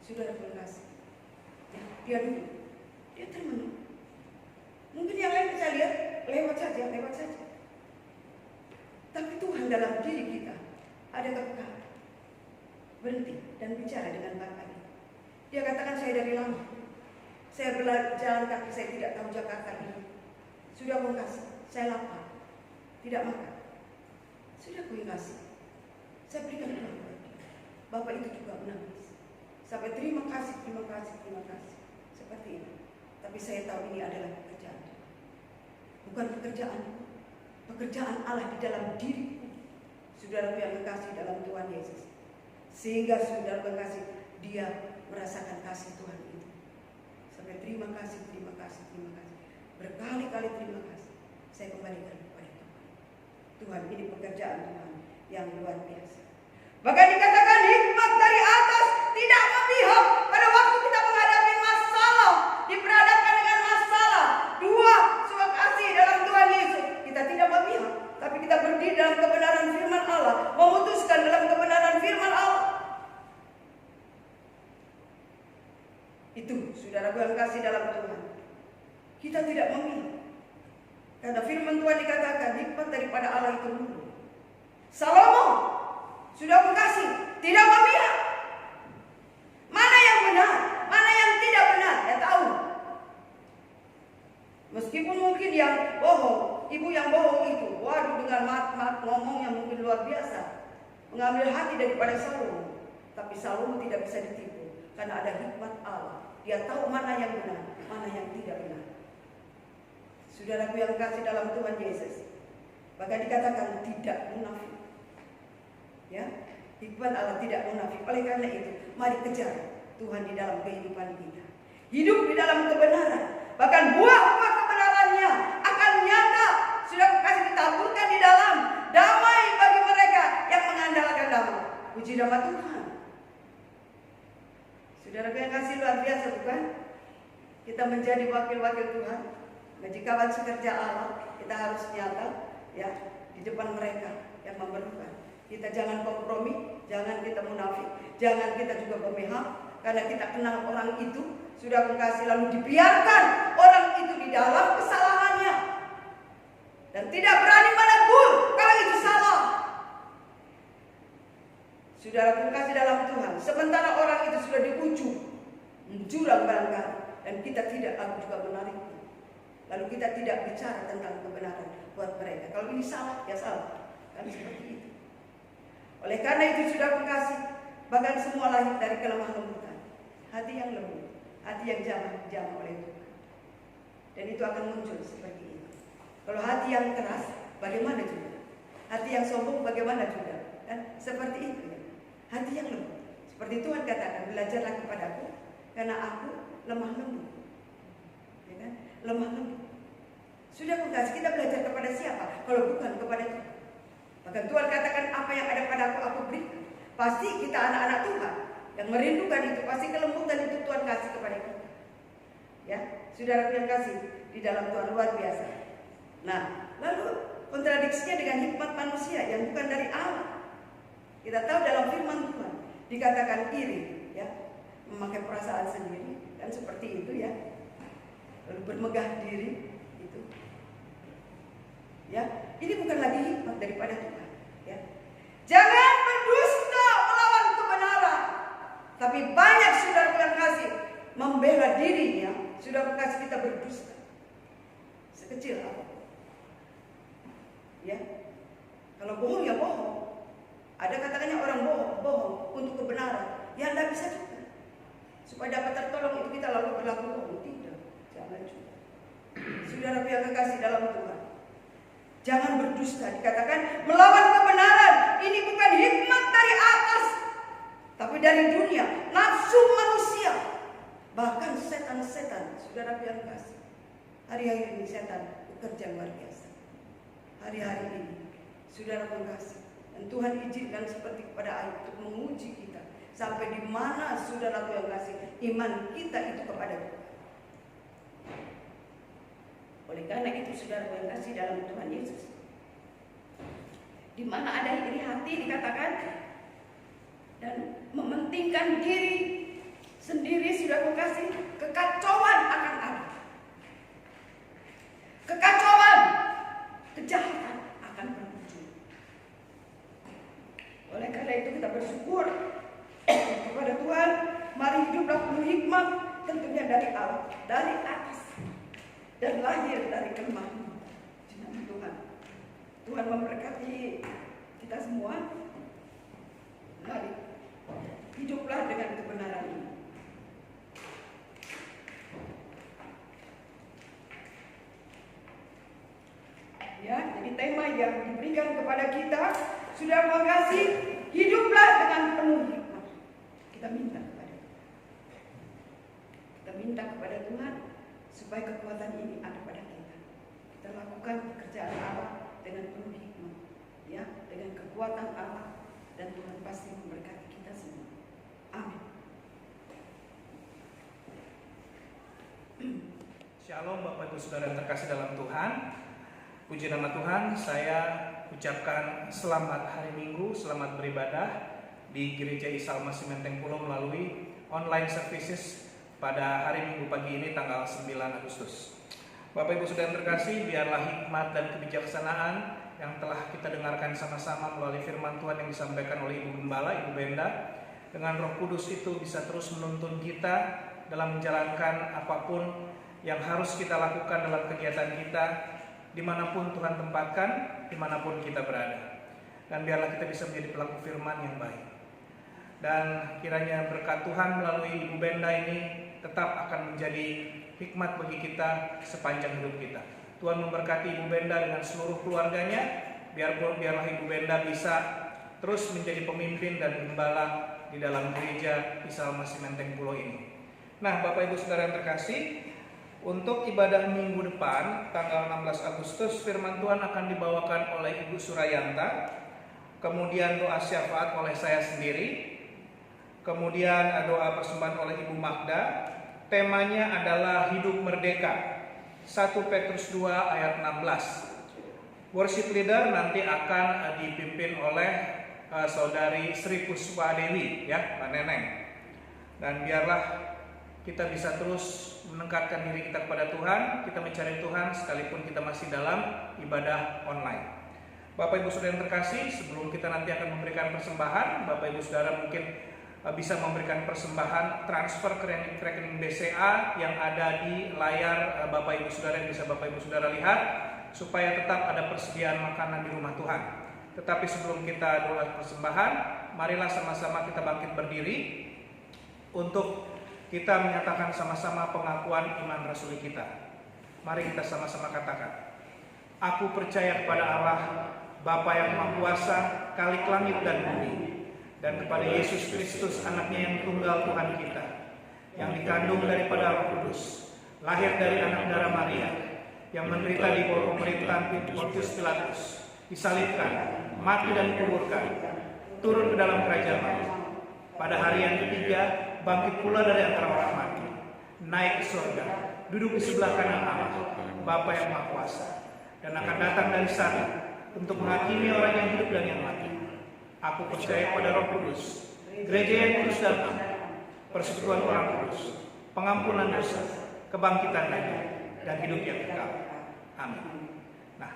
Saudara kasih. Ya, dia duduk, dia termenung. Mungkin yang lain saya lihat lewat saja. Tapi Tuhan dalam diri kita ada kepekaan. Berhenti dan bicara dengan bapak ini. Dia katakan, saya dari lama, saya berjalan kaki, saya tidak tahu Jakarta ini. Sudah mau kasih, saya lapar, tidak makan. Sudah ku kasih. Saya berikan uang buat dia. Bapak itu juga menangis. Sampai terima kasih. Seperti ini. Tapi saya tahu ini adalah pekerjaan. Bukan pekerjaan Allah di dalam diriku. Saudara yang kekasih dalam Tuhan Yesus. Sehingga saudara kekasih, dia merasakan kasih Tuhan itu. Sampai terima kasih. Berkali-kali terima kasih. Saya kembalikan kepada Tuhan. Tuhan, ini pekerjaan Tuhan yang luar biasa. Bahkan dikatakan hikmat dari atas tidak memihak pada waktu kita menghadapi masalah, diperhadapkan dengan masalah. Dua, suka kasih dalam Tuhan Yesus. Kita tidak memihak, tapi kita berdiri dalam kebenaran firman Allah, memutuskan dalam kebenaran firman Allah. Itu saudara yang kasih dalam Tuhan. Kita tidak memihak. Karena firman Tuhan dikatakan hikmat daripada Allah itu murni. Salomo sudah mengasihi, tidak memihak. Mana yang benar, mana yang tidak benar, dia tahu. Meskipun mungkin yang bohong, ibu yang bohong itu, waduh dengan mat ngomong yang mungkin luar biasa, mengambil hati daripada Salomo. Tapi Salomo tidak bisa ditipu, karena ada hikmat Allah. Dia tahu mana yang benar, mana yang tidak benar. Saudaraku yang kasih dalam Tuhan Yesus, bahkan dikatakan tidak munafik. Ya, hikmat Allah tidak munafik. Oleh karena itu, mari kejar Tuhan di dalam kehidupan kita. Hidup di dalam kebenaran. Bahkan buah-buah kebenarannya akan nyata. Sudah kasih ditaburkan di dalam damai bagi mereka yang mengandalkan damai. Puji nama Tuhan. Saudaraku yang kasih luar biasa, bukan? Kita menjadi wakil-wakil Tuhan. Menjadi kawan sekerja Allah, kita harus nyata ya di depan mereka yang memerlukan. Kita jangan kompromi, jangan kita munafik, jangan kita juga memihak, karena kita kenal orang itu sudah mengasihi lalu dibiarkan orang itu di dalam kesalahannya dan tidak berani menegur kalau itu salah. Saudara kasih dalam Tuhan, sementara orang itu sudah di ujung jurang barangkali dan kita tidak lalu juga menarik. Lalu kita tidak bicara tentang kebenaran buat mereka. Kalau ini salah, ya salah. Kan seperti itu. Oleh karena itu sudah mengasihi, bahkan semua lahir dari kelemah lembutan. Hati yang lembut, hati yang jamah oleh Tuhan. Dan itu akan muncul seperti itu. Kalau hati yang keras, bagaimana juga? Hati yang sombong, bagaimana juga? Kan seperti itu ya. Hati yang lembut. Seperti Tuhan katakan, belajarlah kepadaku, karena aku lemah lembut. Ya kan? Lemah lembut. Sudah mengasihi, kita belajar kepada siapa? Kalau bukan kepada Tuhan. Maka Tuhan katakan apa yang ada padaku aku berikan. Pasti kita anak-anak Tuhan yang merindukan itu, pasti kelembutan itu Tuhan kasih kepada kita. Ya, saudara yang kasih di dalam Tuhan luar biasa. Nah, lalu kontradiksinya dengan hikmat manusia yang bukan dari Allah. Kita tahu dalam firman Tuhan dikatakan iri, ya, memakai perasaan sendiri dan seperti itu ya. Lalu bermegah diri itu. Ya, ini bukan lagi hikmat daripada Tuhan, ya. Jangan berdusta melawan kebenaran. Tapi banyak saudara yang kasih membela dirinya, sudah kasih kita berdusta. Sekecil apa? Ya. Kalau bohong ya bohong. Ada katakannya orang bohong untuk kebenaran. Ya tidak bisa juga. Supaya dapat tertolong itu kita lalu berlaku bohong. Tidak, jangan juga. Saudara yang kekasih dalam Tuhan, jangan berdusta. Dikatakan melawan kebenaran. Ini bukan hikmat dari atas, tapi dari dunia, nafsu manusia. Bahkan setan-setan, saudara yang kasih. Hari-hari ini setan bekerja luar biasa. Hari-hari ini, saudara mengasihi. Dan Tuhan izinkan seperti kepada Ayub untuk menguji kita. Sampai di mana saudara yang kasih iman kita itu kepada Tuhan. Oleh karena itu saudara yang kasih dalam Tuhan Yesus, di mana ada iri hati dikatakan dan mementingkan diri sendiri, sudah kasih kekacauan akan ada. Kekacauan, kejahatan akan bermuncul. Oleh karena itu kita bersyukur kepada Tuhan. Mari hiduplah penuh hikmat, tentunya dari Allah, dari atas, dan lahir dari kelemahan. Tuhan memberkati kita semua. yang diberikan kepada kita. Saudara mengasihi, hiduplah dengan penuh hikmat. Kita minta kepada Tuhan supaya kekuatan ini ada pada kita. Kita lakukan pekerjaan Allah dengan penuh hikmat, ya, dengan kekuatan Allah, dan Tuhan pasti memberkati kita semua. Amin. Shalom Bapak Ibu Saudara yang terkasih dalam Tuhan. Puji nama Tuhan, saya ucapkan selamat hari Minggu, selamat beribadah di Gereja Isa Al-Masih Menteng Pulo melalui online services pada hari Minggu pagi ini tanggal 9 Agustus. Bapak Ibu Saudara yang terkasih, biarlah hikmat dan kebijaksanaan yang telah kita dengarkan sama-sama melalui firman Tuhan yang disampaikan oleh Ibu Gembala, Ibu Benda, dengan Roh Kudus itu bisa terus menuntun kita dalam menjalankan apapun yang harus kita lakukan dalam kegiatan kita, dimanapun Tuhan tempatkan, dimanapun kita berada. Dan biarlah kita bisa menjadi pelaku firman yang baik. Dan kiranya berkat Tuhan melalui Ibu Benda ini tetap akan menjadi hikmat bagi kita sepanjang hidup kita. Tuhan memberkati Ibu Benda dengan seluruh keluarganya. Biarlah Ibu Benda bisa terus menjadi pemimpin dan gembala di dalam gereja Isa Al-Masih Menteng Pulo ini. Nah, Bapak Ibu Saudara yang terkasih, untuk ibadah minggu depan, tanggal 16 Agustus, firman Tuhan akan dibawakan oleh Ibu Surayanta, kemudian doa syafaat oleh saya sendiri, kemudian doa persembahan oleh Ibu Magda. Temanya adalah Hidup Merdeka, 1 Petrus 2 ayat 16. Worship leader nanti akan dipimpin oleh Saudari Sri Puspa Dewi, ya, Pak Neneng. Dan biarlah kita bisa terus meningkatkan diri kita kepada Tuhan, kita mencari Tuhan sekalipun kita masih dalam ibadah online. Bapak Ibu Saudara yang terkasih, sebelum kita nanti akan memberikan persembahan, Bapak Ibu Saudara mungkin bisa memberikan persembahan transfer ke rekening BCA yang ada di layar Bapak Ibu Saudara yang bisa Bapak Ibu Saudara lihat, supaya tetap ada persediaan makanan di rumah Tuhan. Tetapi sebelum kita doa persembahan, marilah sama-sama kita bangkit berdiri untuk kita menyatakan sama-sama pengakuan iman rasuli kita. Mari kita sama-sama katakan. Aku percaya kepada Allah, Bapa yang Maha Kuasa, Khalik langit dan bumi, dan kepada Yesus Kristus, anaknya yang tunggal Tuhan kita, yang dikandung daripada Roh Kudus, lahir dari anak darah Maria, yang menderita di bawah pemerintahan Pontius Pilatus, disalibkan, mati dan dikuburkan, turun ke dalam kerajaan Allah. Pada hari yang ketiga, bangkit pula dari antara orang mati, naik ke surga, duduk di sebelah kanan Allah, Bapa yang Maha Kuasa, dan akan datang dari sana untuk menghakimi orang yang hidup dan yang mati. Aku percaya pada Roh Kudus, gereja yang kudus dan am, persekutuan orang kudus, pengampunan dosa, kebangkitan daging, dan hidup yang kekal. Amin. Nah,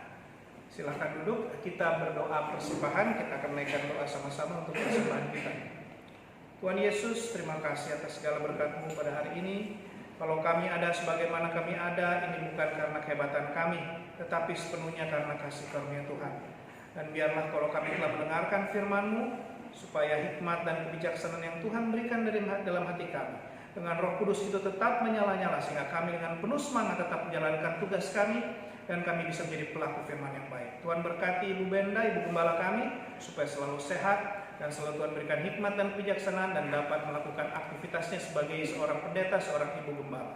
silakan duduk, kita berdoa persembahan, kita akan menaikkan doa sama-sama untuk persembahan kita. Tuhan Yesus, terima kasih atas segala berkat-Mu pada hari ini. Kalau kami ada sebagaimana kami ada, ini bukan karena kehebatan kami, tetapi sepenuhnya karena kasih karunia Tuhan. Dan biarlah kalau kami telah mendengarkan firman-Mu, supaya hikmat dan kebijaksanaan yang Tuhan berikan dalam hati kami, dengan Roh Kudus itu tetap menyala-nyala, sehingga kami dengan penuh semangat tetap menjalankan tugas kami, dan kami bisa menjadi pelaku firman yang baik. Tuhan berkati Ibu Benda, Ibu Gembala kami, supaya selalu sehat, dan selalu Tuhan berikan hikmat dan kebijaksanaan dan dapat melakukan aktivitasnya sebagai seorang pendeta, seorang ibu gembala.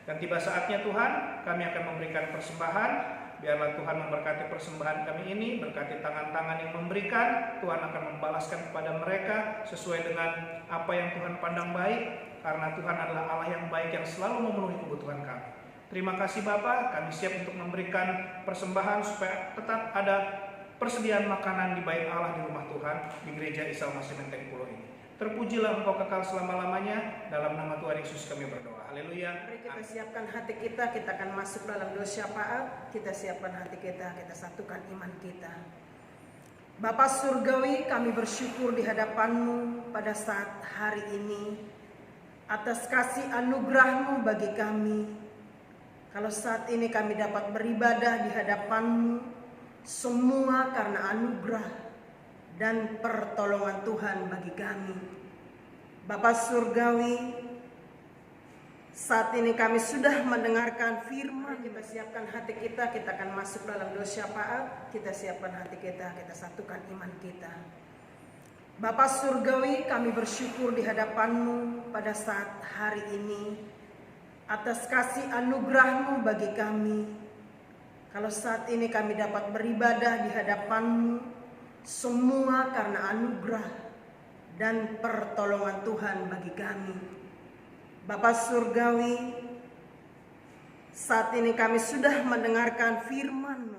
Dan tiba saatnya Tuhan, kami akan memberikan persembahan. Biarlah Tuhan memberkati persembahan kami ini, berkati tangan-tangan yang memberikan. Tuhan akan membalaskan kepada mereka sesuai dengan apa yang Tuhan pandang baik, karena Tuhan adalah Allah yang baik yang selalu memenuhi kebutuhan kami. Terima kasih Bapa, kami siap untuk memberikan persembahan supaya tetap ada persediaan makanan di bait Allah di rumah Tuhan, di gereja Isa Al-Masih Menteng Pulo ini. Terpujilah Engkau kekal selama-lamanya, dalam nama Tuhan Yesus kami berdoa. Haleluya. Mari kita siapkan hati kita akan masuk dalam doa syafaat. Kita siapkan hati kita satukan iman kita. Bapa Surgawi, kami bersyukur di hadapan-Mu pada saat hari ini atas kasih anugerah-Mu bagi kami. Kalau saat ini kami dapat beribadah di hadapan-Mu, semua karena anugerah dan pertolongan Tuhan bagi kami. Bapa Surgawi, Saat ini kami sudah mendengarkan firman. Kita siapkan hati kita akan masuk dalam doa syafaat. Kita siapkan hati kita satukan iman kita. Bapa Surgawi, kami bersyukur di hadapan-Mu pada saat hari ini atas kasih anugerah-Mu bagi kami. Kalau saat ini kami dapat beribadah di hadapan-Mu, semua karena anugerah dan pertolongan Tuhan bagi kami. Bapa Surgawi, saat ini kami sudah mendengarkan firman-Mu.